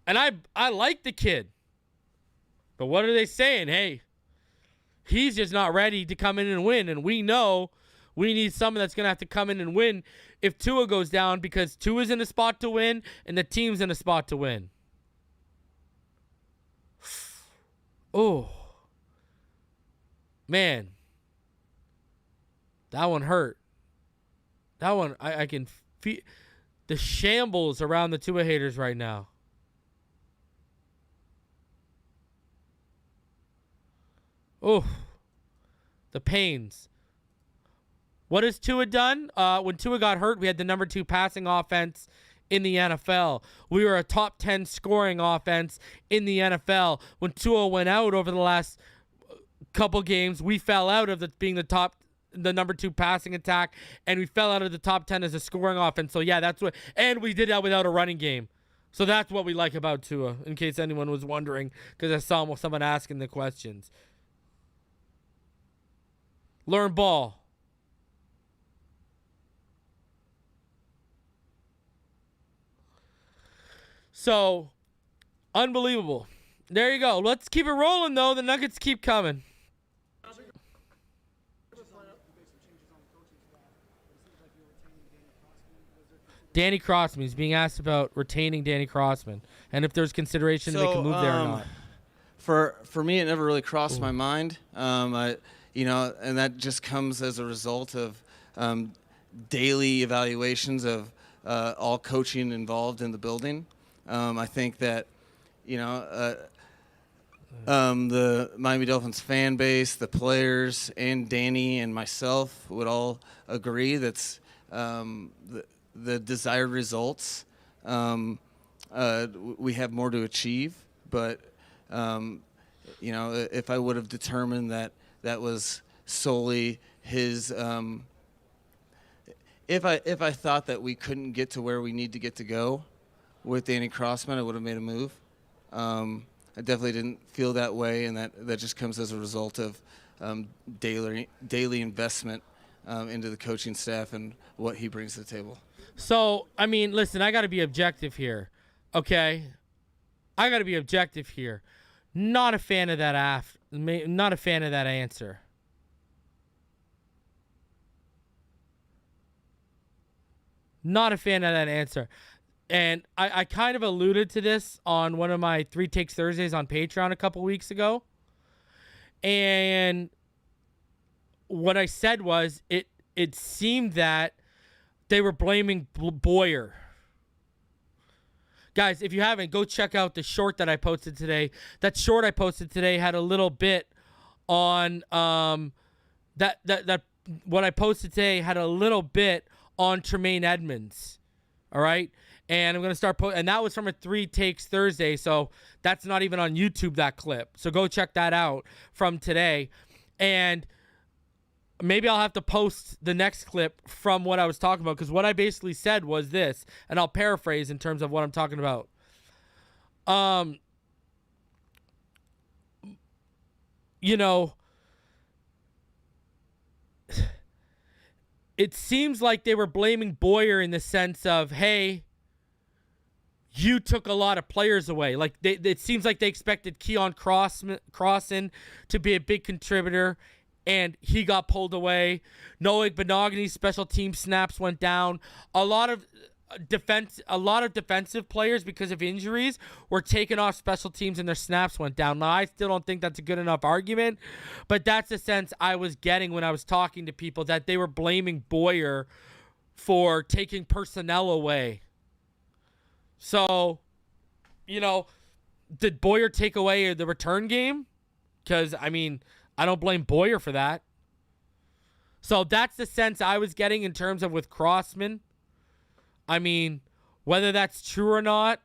And I like the kid. But what are they saying? Hey, he's just not ready to come in and win. And we know we need someone that's going to have to come in and win if Tua goes down, because Tua's in a spot to win and the team's in a spot to win. Oh. Man. That one hurt. That one, I can feel the shambles around the Tua haters right now. Oh, the pains. What has Tua done? When Tua got hurt, we had the number 2 passing offense in the NFL. We were a top 10 scoring offense in the NFL. When Tua went out over the last couple games, we fell out of being the number 2 passing attack, and we fell out of the top 10 as a scoring offense. So yeah, that's what, and we did that without a running game. So that's what we like about Tua, in case anyone was wondering, because I saw someone asking the questions. Learn ball. So, unbelievable. There you go. Let's keep it rolling, though. The Nuggets keep coming. Danny Crossman. He's being asked about retaining Danny Crossman, and if there's consideration to make a move there or not. For me, it never really crossed my mind. And that just comes as a result of daily evaluations of all coaching involved in the building. I think that, the Miami Dolphins fan base, the players, and Danny and myself would all agree that's the desired results. We have more to achieve, but if I would have determined that was solely his. If I thought that we couldn't get to where we need to get to go with Danny Crossman, I would have made a move. I definitely didn't feel that way, and that just comes as a result of daily investment into the coaching staff and what he brings to the table. So, I mean, listen, I got to be objective here, okay? I got to be objective here. Not a fan of that not a fan of that answer. Not a fan of that answer. And I kind of alluded to this on one of my 3 Takes Thursdays on Patreon a couple weeks ago. And what I said was it seemed that they were blaming Poyer. Guys, if you haven't, go check out the short that I posted today. That short I posted today had a little bit on that what I posted today had a little bit on Tremaine Edmonds. All right? And I'm going to start and that was from a 3 Takes Thursday, so that's not even on YouTube, that clip. So go check that out from today. And maybe I'll have to post the next clip from what I was talking about, because what I basically said was this, and I'll paraphrase in terms of what I'm talking about. It seems like they were blaming Poyer in the sense of, hey, you took a lot of players away. Like it seems like they expected Keon Crossman to be a big contributor, and he got pulled away. Noah Benogany's special team snaps went down. A lot of defensive players, because of injuries, were taken off special teams and their snaps went down. Now, I still don't think that's a good enough argument, but that's the sense I was getting when I was talking to people, that they were blaming Poyer for taking personnel away. So, did Poyer take away the return game? Because, I mean, I don't blame Poyer for that. So that's the sense I was getting in terms of with Crossman. I mean, whether that's true or not,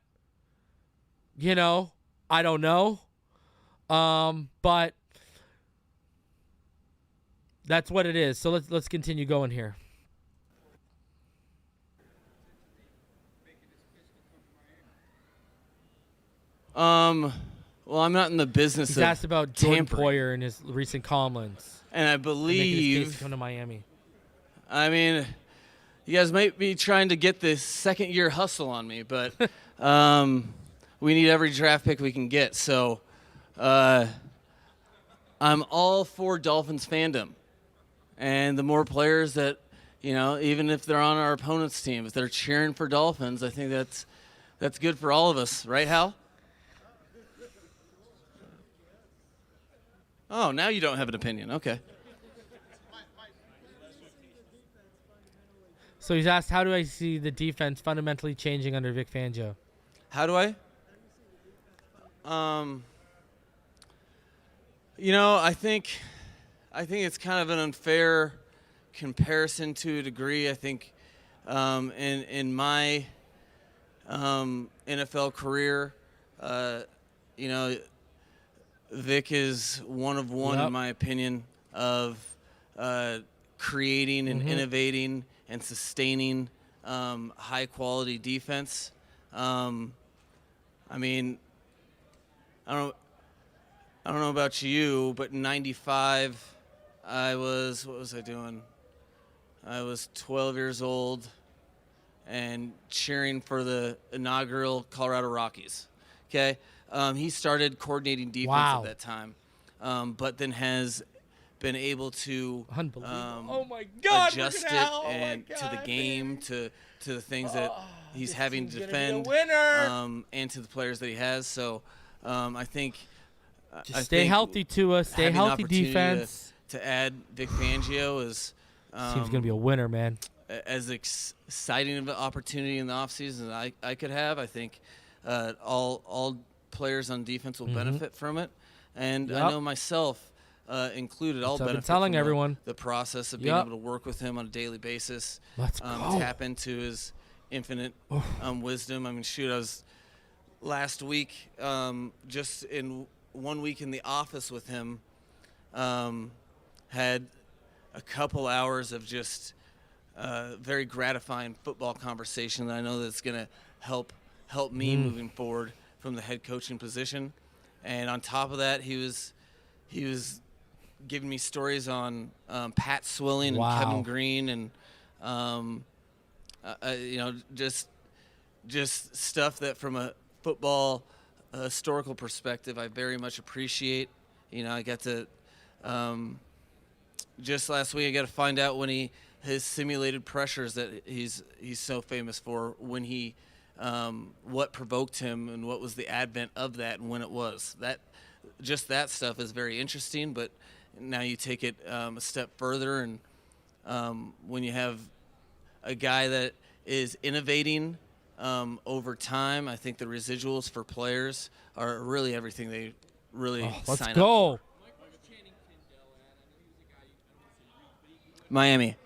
I don't know. But that's what it is. So let's continue going here. Well, I'm not in the business He's of asked about Jordan tampering. Poyer in his recent columns. And I Making his case believe, to come to Miami. I mean, you guys might be trying to get this second-year hustle on me, but we need every draft pick we can get. So I'm all for Dolphins fandom. And the more players that, even if they're on our opponent's team, if they're cheering for Dolphins, I think that's good for all of us. Right, Hal? Oh, now you don't have an opinion. Okay. So he's asked, how do I see the defense fundamentally changing under Vic Fangio? How do I? I think it's kind of an unfair comparison to a degree. I think in my NFL career, Vic is one of one, in my opinion, of creating and innovating and sustaining high-quality defense. I mean, I don't know about you, but in '95, what was I doing? I was 12 years old and cheering for the inaugural Colorado Rockies. Okay? He started coordinating defense at that time, but then has been able to adjust it and to the game, to the things that he's having to defend, and to the players that he has. So I think just stay healthy, Tua. Stay healthy, defense. To add Vic Fangio is seems gonna be a winner, man. As exciting of an opportunity in the offseason as I could have. I think all players on defense will benefit from it, and I know myself included. I'll benefit telling from everyone. the process of being able to work with him on a daily basis. Let's go. Tap into his infinite wisdom. I mean, shoot, I was last week just in 1 week in the office with him. Had a couple hours of just very gratifying football conversation that I know that's going to help me moving forward from the head coaching position. And on top of that, he was giving me stories on Pat Swilling and Kevin Green and just stuff that from a football historical perspective I very much appreciate. I got to just last week I got to find out when his simulated pressures that he's so famous for, when he what provoked him and what was the advent of that and when it was. That stuff is very interesting, but now you take it a step further, and when you have a guy that is innovating over time, I think the residuals for players are really everything they really let's sign go. up for. Miami.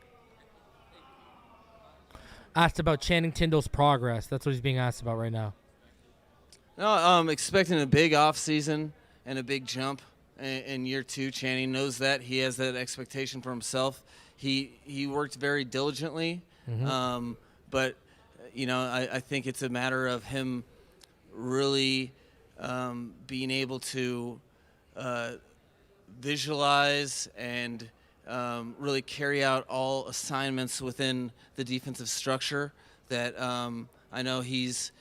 Asked about Channing Tindall's progress. That's what he's being asked about right now. No, I'm expecting a big offseason and a big jump in year two. Channing knows that. He has that expectation for himself. He worked very diligently, but I think it's a matter of him really being able to visualize and really carry out all assignments within the defensive structure that I know he's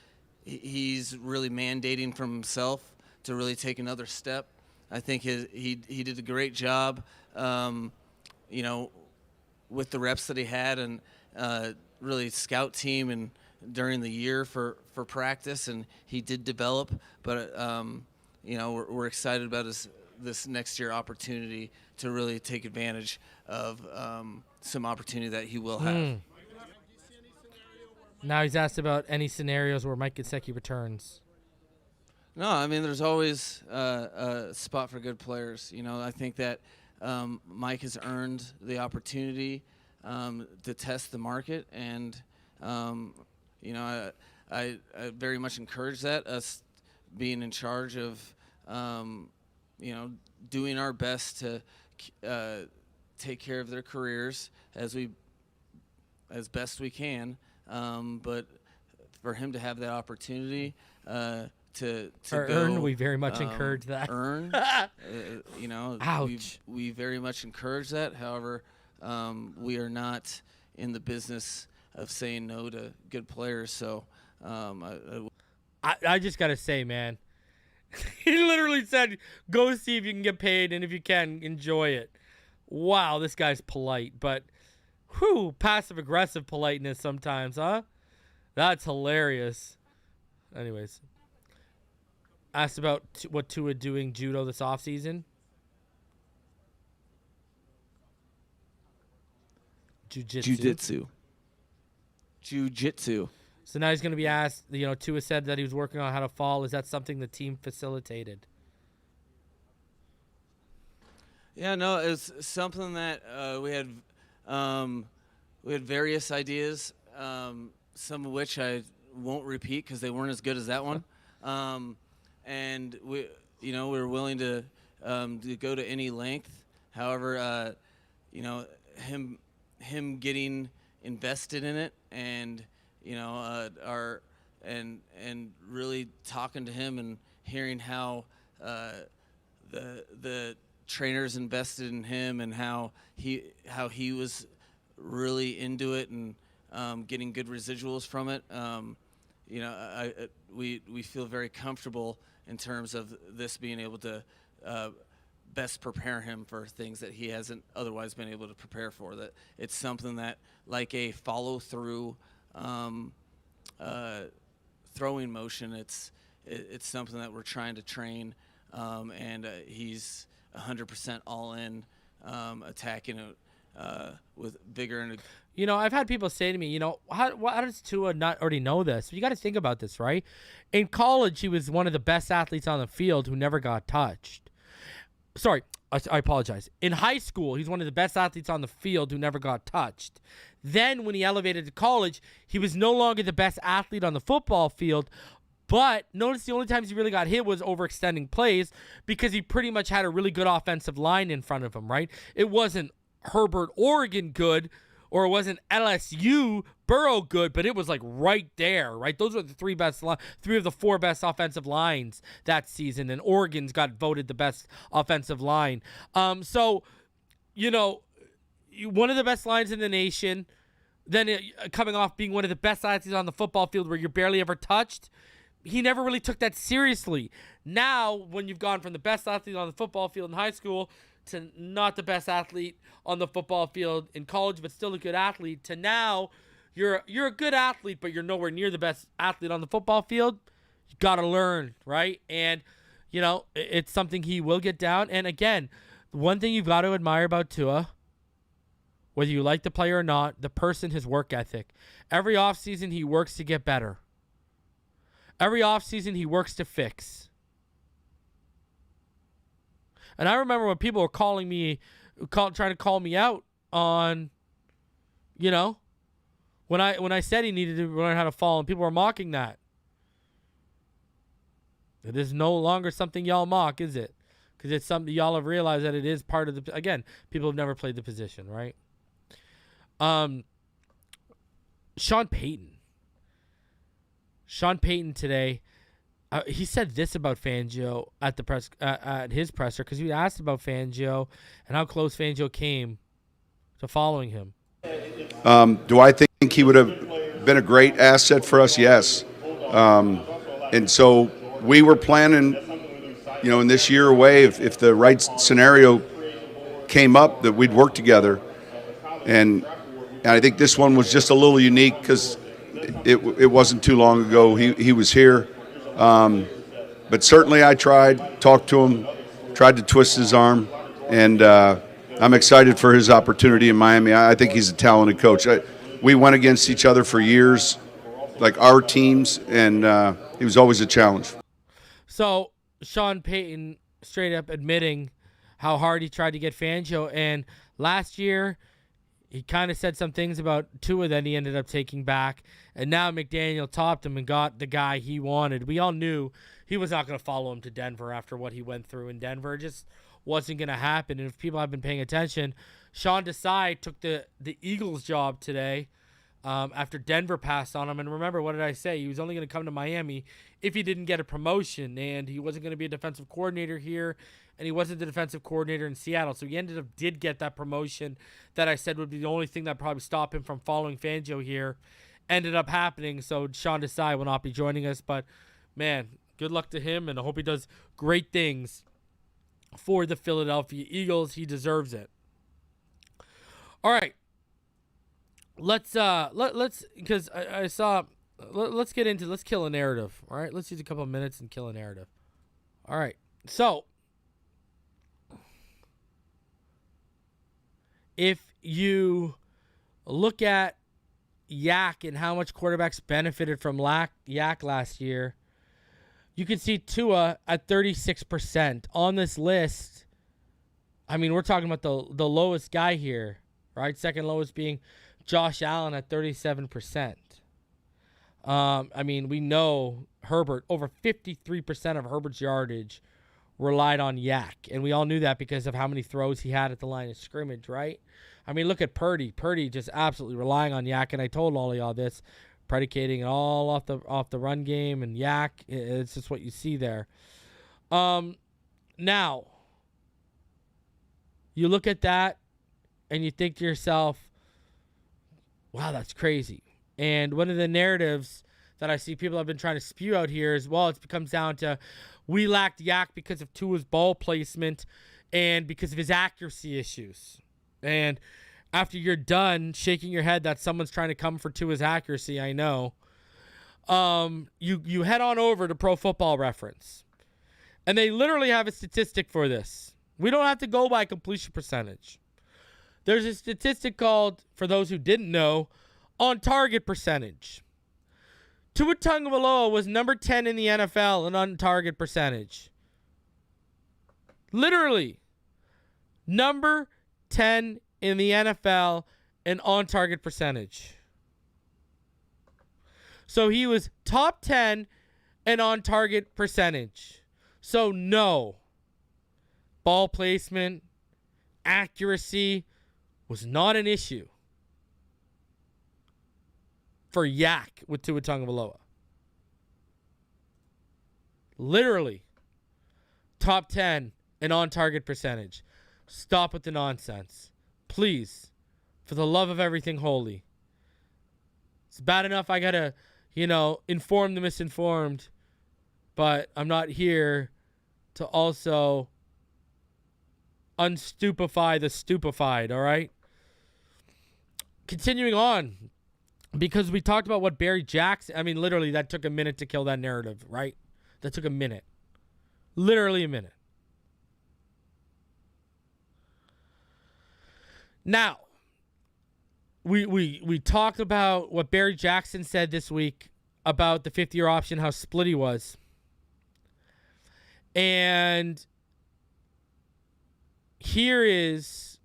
really mandating from himself to really take another step. I think he did a great job, with the reps that he had and really scout team and during the year for practice, and he did develop. But we're excited about this next year opportunity to really take advantage of some opportunity that he will have. Now he's asked about any scenarios where Mike Gesicki returns. No, I mean, there's always a spot for good players. I think that Mike has earned the opportunity to test the market, and I very much encourage that, us being in charge of doing our best to take care of their careers as best we can, but for him to have that opportunity to earn, go, we very much encourage that. Earn, Ouch. we very much encourage that. However, we are not in the business of saying no to good players. So I just gotta say, man, he literally said, "Go see if you can get paid, and if you can, enjoy it." Wow, this guy's polite, but passive aggressive politeness sometimes, huh? That's hilarious. Anyways, asked about what Tua doing judo this offseason. Jiu-jitsu. So now he's going to be asked, Tua said that he was working on how to fall. Is that something the team facilitated? Yeah, no, it's something that we had various ideas, some of which I won't repeat because they weren't as good as that one. And we were willing to go to any length. However, him getting invested in it, and and really talking to him and hearing how the trainers invested in him, and how he was really into it, and getting good residuals from it. We feel very comfortable in terms of this being able to best prepare him for things that he hasn't otherwise been able to prepare for. That it's something that, like a follow-through throwing motion, it's something that we're trying to train, and he's 100% all in, attacking it with vigor. And I've had people say to me, how does Tua not already know this? You got to think about this, right? In college, he was one of the best athletes on the field who never got touched. Sorry, I apologize. In high school, he's one of the best athletes on the field who never got touched. Then when he elevated to college, he was no longer the best athlete on the football field, but notice the only times he really got hit was overextending plays because he pretty much had a really good offensive line in front of him, right? It wasn't Herbert, Oregon good, or it wasn't LSU, Burrow good, but it was like right there, right? Those were the three of the four best offensive lines that season, and Oregon's got voted the best offensive line. So, one of the best lines in the nation, then coming off being one of the best athletes on the football field where you're barely ever touched, he never really took that seriously. Now, when you've gone from the best athlete on the football field in high school to not the best athlete on the football field in college, but still a good athlete, to now you're a good athlete, but you're nowhere near the best athlete on the football field. You got to learn, right? And, it's something he will get down. And again, one thing you've got to admire about Tua, whether you like the player or not, the person, his work ethic. Every offseason he works to get better. Every offseason he works to fix. And I remember when people were calling me, trying to call me out on, when I said he needed to learn how to fall, and people were mocking that. It is no longer something y'all mock, is it? Because it's something y'all have realized that it is part of the. Again, people have never played the position, right? Sean Payton today. He said this about Fangio at the press at his presser, because he asked about Fangio and how close Fangio came to following him. Do I think he would have been a great asset for us? Yes. And so we were planning, in this year away, if the right scenario came up, that we'd work together. And I think this one was just a little unique because it wasn't too long ago he was here. But certainly I talked to him, tried to twist his arm, and I'm excited for his opportunity in Miami. I think he's a talented coach. We went against each other for years, like our teams, and he was always a challenge. So Sean Payton straight up admitting how hard he tried to get Fangio. And last year, he kind of said some things about Tua that he ended up taking back. And now McDaniel topped him and got the guy he wanted. We all knew he was not going to follow him to Denver after what he went through in Denver. It just wasn't going to happen. And if people have been paying attention, Sean Desai took the Eagles job today after Denver passed on him. And remember, what did I say? He was only going to come to Miami if he didn't get a promotion. And he wasn't going to be a defensive coordinator here. And he wasn't the defensive coordinator in Seattle. So he did get that promotion that I said would be the only thing that probably stopped him from following Fangio here. Ended up happening. So Sean Desai will not be joining us. But, man, good luck to him. And I hope he does great things for the Philadelphia Eagles. He deserves it. All right. Let's because I saw, let's get into, let's kill a narrative. All right. Let's use a couple of minutes and kill a narrative. All right. So, if you look at Yak and how much quarterbacks benefited from Yak last year, you can see Tua at 36%. On this list, I mean, we're talking about the lowest guy here, right? Second lowest being Josh Allen at 37%. I mean, we know Herbert, over 53% of Herbert's yardage relied on Yak. And we all knew that because of how many throws he had at the line of scrimmage, right? I mean, look at Purdy. Purdy just absolutely relying on Yak. And I told all of y'all this, predicating it all off the run game and Yak. It's just what you see there. Now, you look at that and you think to yourself, wow, that's crazy. And one of the narratives that I see people have been trying to spew out here is, well, it comes down to we lacked Yak because of Tua's ball placement and because of his accuracy issues. And after you're done shaking your head that someone's trying to come for Tua's accuracy, I know, you head on over to Pro Football Reference. And they literally have a statistic for this. We don't have to go by completion percentage. There's a statistic called, for those who didn't know, on target percentage. Tua Tagovailoa was number 10 in the NFL in on target percentage. Literally, number 10 in the NFL in on target percentage. So he was top 10 in on target percentage. So no, ball placement, accuracy was not an issue for Yak with Tua Tagovailoa. Literally, top 10 in on-target percentage. Stop with the nonsense. Please, for the love of everything holy. It's bad enough I gotta, inform the misinformed, but I'm not here to also unstupefy the stupefied, all right? Continuing on, because we talked about what Barry Jackson, I mean, literally, that took a minute to kill that narrative, right? That took a minute. Literally a minute. Now, we talked about what Barry Jackson said this week about the fifth-year option, how split he was. And here is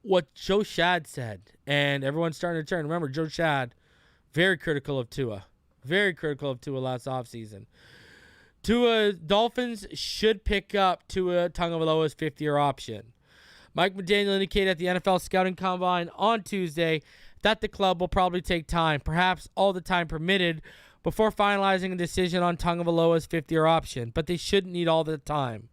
what Joe Schad said. And everyone's starting to turn. Remember, Joe Schad, very critical of Tua. Very critical of Tua last offseason. Dolphins should pick up Tua Tagovailoa's fifth-year option. Mike McDaniel indicated at the NFL Scouting Combine on Tuesday that the club will probably take time, perhaps all the time permitted, before finalizing a decision on Tagovailoa's fifth-year option, but they shouldn't need all the time.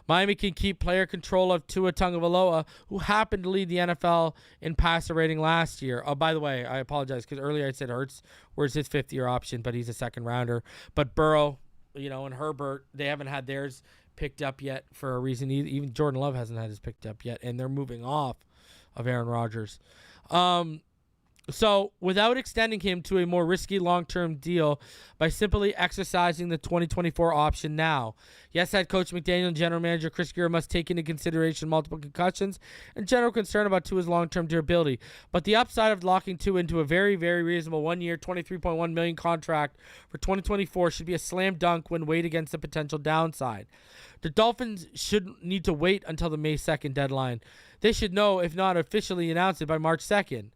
Miami can keep player control of Tua Tagovailoa, who happened to lead the NFL in passer rating last year. Oh, by the way, I apologize because earlier I said Hurts was his fifth-year option, but he's a second-rounder. But Burrow, and Herbert, they haven't had theirs picked up yet for a reason. Even Jordan Love hasn't had his picked up yet, and they're moving off of Aaron Rodgers. So, without extending him to a more risky long-term deal by simply exercising the 2024 option now. Yes, head coach McDaniel and general manager Chris Greer must take into consideration multiple concussions and general concern about Tua's long-term durability. But the upside of locking Tua into a very, very reasonable one-year, $23.1 million contract for 2024 should be a slam dunk when weighed against the potential downside. The Dolphins should need to wait until the May 2nd deadline. They should know, if not officially announce it, by March 2nd.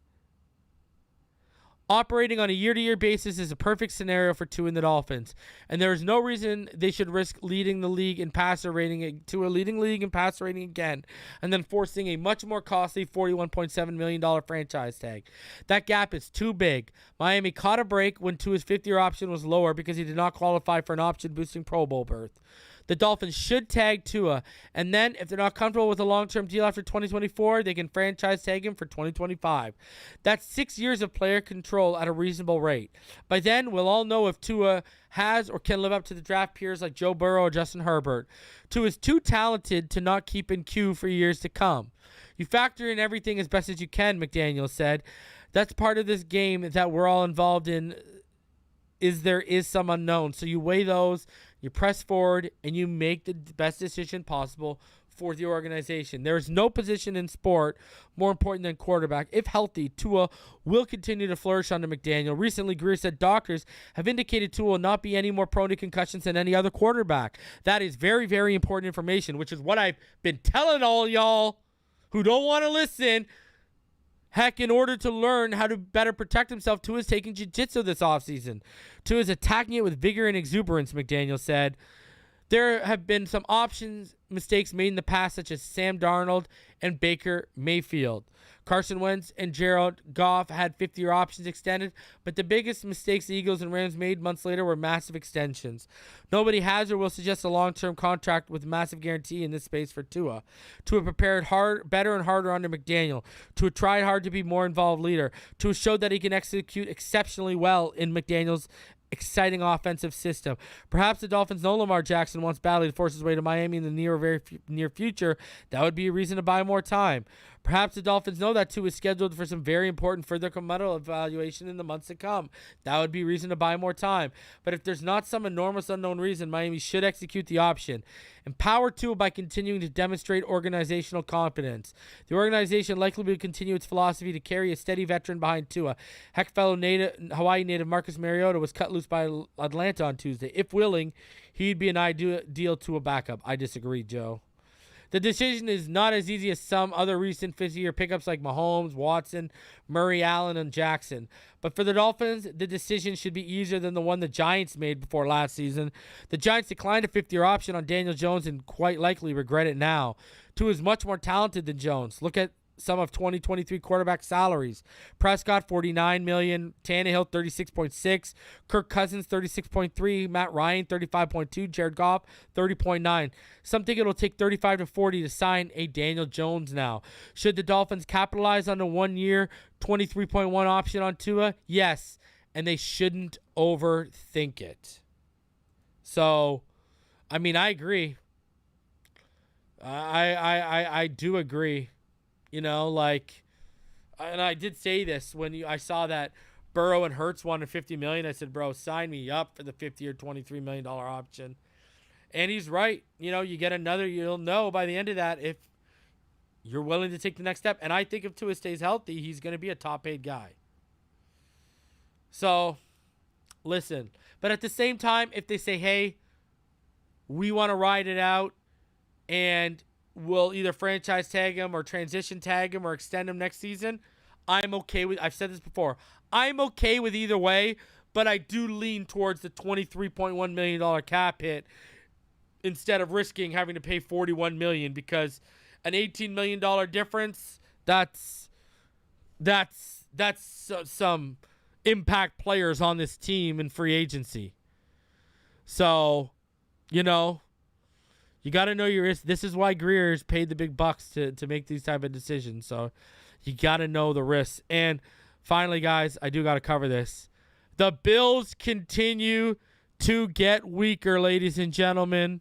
Operating on a year-to-year basis is a perfect scenario for Tua and the Dolphins, and there is no reason they should risk leading the league in passer rating to a leading league in passer rating again, and then forcing a much more costly $41.7 million franchise tag. That gap is too big. Miami caught a break when Tua's fifth-year option was lower because he did not qualify for an option-boosting Pro Bowl berth. The Dolphins should tag Tua, and then if they're not comfortable with a long-term deal after 2024, they can franchise tag him for 2025. That's 6 years of player control at a reasonable rate. By then, we'll all know if Tua has or can live up to the draft peers like Joe Burrow or Justin Herbert. Tua is too talented to not keep in queue for years to come. You factor in everything as best as you can, McDaniel said. That's part of this game that we're all involved in. There is some unknown. So you weigh those, you press forward, and you make the best decision possible for the organization. There is no position in sport more important than quarterback. If healthy, Tua will continue to flourish under McDaniel. Recently, Greer said doctors have indicated Tua will not be any more prone to concussions than any other quarterback. That is very, very important information, which is what I've been telling all y'all who don't want to listen. Heck, in order to learn how to better protect himself, Tua is taking Jiu-Jitsu this offseason. Tua is attacking it with vigor and exuberance, McDaniel said. There have been some mistakes made in the past, such as Sam Darnold and Baker Mayfield. Carson Wentz and Jared Goff had 50-year options extended, but the biggest mistakes the Eagles and Rams made months later were massive extensions. Nobody has or will suggest a long-term contract with massive guarantee in this space for Tua. Tua prepared better and harder under McDaniel. Tua tried hard to be more involved leader. Tua showed that he can execute exceptionally well in McDaniel's exciting offensive system. Perhaps the Dolphins know Lamar Jackson wants badly to force his way to Miami in the near future. That would be a reason to buy more time. Perhaps the Dolphins know that Tua is scheduled for some very important further medal evaluation in the months to come. That would be reason to buy more time. But if there's not some enormous unknown reason, Miami should execute the option. Empower Tua by continuing to demonstrate organizational competence. The organization likely will continue its philosophy to carry a steady veteran behind Tua. Heck, fellow Hawaii native Marcus Mariota was cut loose by Atlanta on Tuesday. If willing, he'd be an ideal Tua backup. I disagree, Joe. The decision is not as easy as some other recent fifth-year pickups like Mahomes, Watson, Murray, Allen, and Jackson. But for the Dolphins, the decision should be easier than the one the Giants made before last season. The Giants declined a fifth-year option on Daniel Jones and quite likely regret it now. Tua is much more talented than Jones. Look at some of 2023 quarterback salaries. Prescott, $49 million. Tannehill, $36.6. Kirk Cousins, $36.3. Matt Ryan, $35.2. Jared Goff, $30.9. Some think it'll take $35 to $40 to sign a Daniel Jones now. Should the Dolphins capitalize on the 1 year, $23.1 option on Tua? Yes, and they shouldn't overthink it. So, I mean, I agree. I do agree. You know, like, and I did say this when I saw that Burrow and Hurts wanted $50 million. I said, bro, sign me up for the fifth-year, $23 million option. And he's right. You know, you get another, you'll know by the end of that if you're willing to take the next step. And I think if Tua stays healthy, he's going to be a top-paid guy. So, listen. But at the same time, if they say, hey, we want to ride it out and we'll either franchise tag him or transition tag him or extend him next season, I'm okay with, I've said this before, I'm okay with either way, but I do lean towards the $23.1 million cap hit instead of risking having to pay $41 million, because an $18 million difference, that's some impact players on this team in free agency. So, you know, you got to know your risk. This is why Greer's paid the big bucks to make these type of decisions. So you got to know the risks. And finally, guys, I do got to cover this. The Bills continue to get weaker, ladies and gentlemen.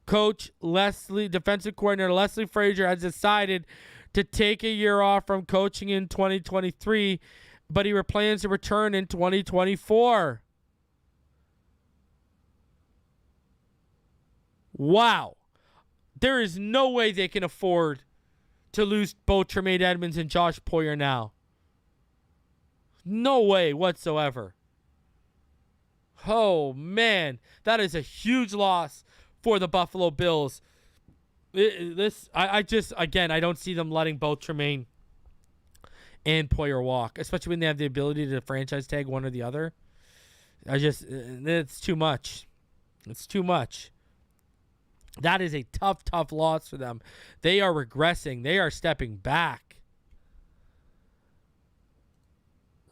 Defensive coordinator Leslie Frazier has decided to take a year off from coaching in 2023, but he plans to return in 2024. Wow. There is no way they can afford to lose both Tremaine Edmonds and Josh Poyer now. No way whatsoever. Oh, man. That is a huge loss for the Buffalo Bills. I don't see them letting both Tremaine and Poyer walk, especially when they have the ability to franchise tag one or the other. It's too much. It's too much. That is a tough, tough loss for them. They are regressing. They are stepping back.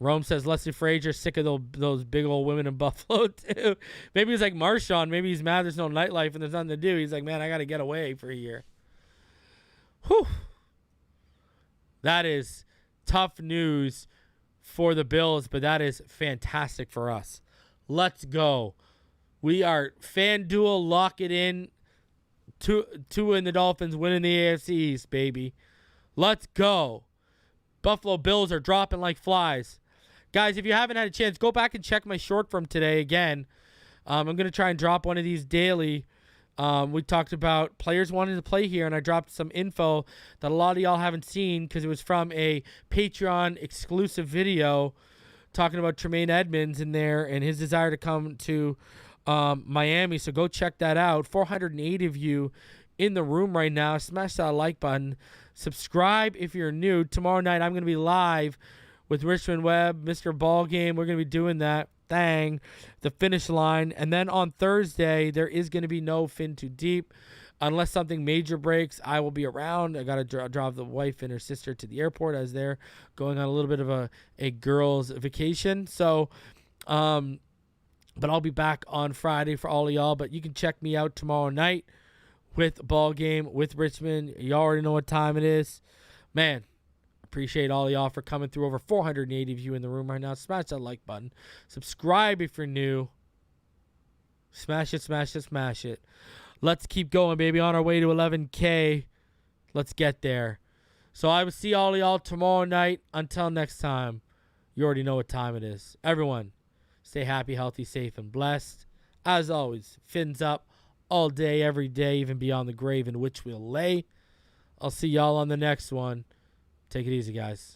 Rome says Leslie Frazier sick of those big old women in Buffalo too. Maybe he's like Marshawn. Maybe he's mad there's no nightlife and there's nothing to do. He's like, man, I got to get away for a year. Whew. That is tough news for the Bills, but that is fantastic for us. Let's go. We are FanDuel, lock it in. Two in the Dolphins winning the AFC East, baby. Let's go. Buffalo Bills are dropping like flies. Guys, if you haven't had a chance, go back and check my short from today again. I'm going to try and drop one of these daily. We talked about players wanting to play here, and I dropped some info that a lot of y'all haven't seen because it was from a Patreon exclusive video talking about Tremaine Edmonds in there and his desire to come to Miami. So go check that out. 480 of you in the room right now. Smash that like button. Subscribe if you're new. Tomorrow night I'm going to be live with Richmond Webb, Mr. Ball Game. We're going to be doing that thing, the finish line. And then on Thursday, there is going to be no Fin Too Deep. Unless something major breaks, I will be around. I got to drive the wife and her sister to the airport as they're going on a little bit of a girls' vacation. So, but I'll be back on Friday for all of y'all. But you can check me out tomorrow night with Ball Game with Richmond. You already know what time it is. Man, appreciate all of y'all for coming through. Over 480 of you in the room right now. Smash that like button. Subscribe if you're new. Smash it, smash it, smash it. Let's keep going, baby. On our way to 11K. Let's get there. So I will see all of y'all tomorrow night. Until next time, you already know what time it is. Everyone, stay happy, healthy, safe, and blessed. As always, fins up all day, every day, even beyond the grave in which we'll lay. I'll see y'all on the next one. Take it easy, guys.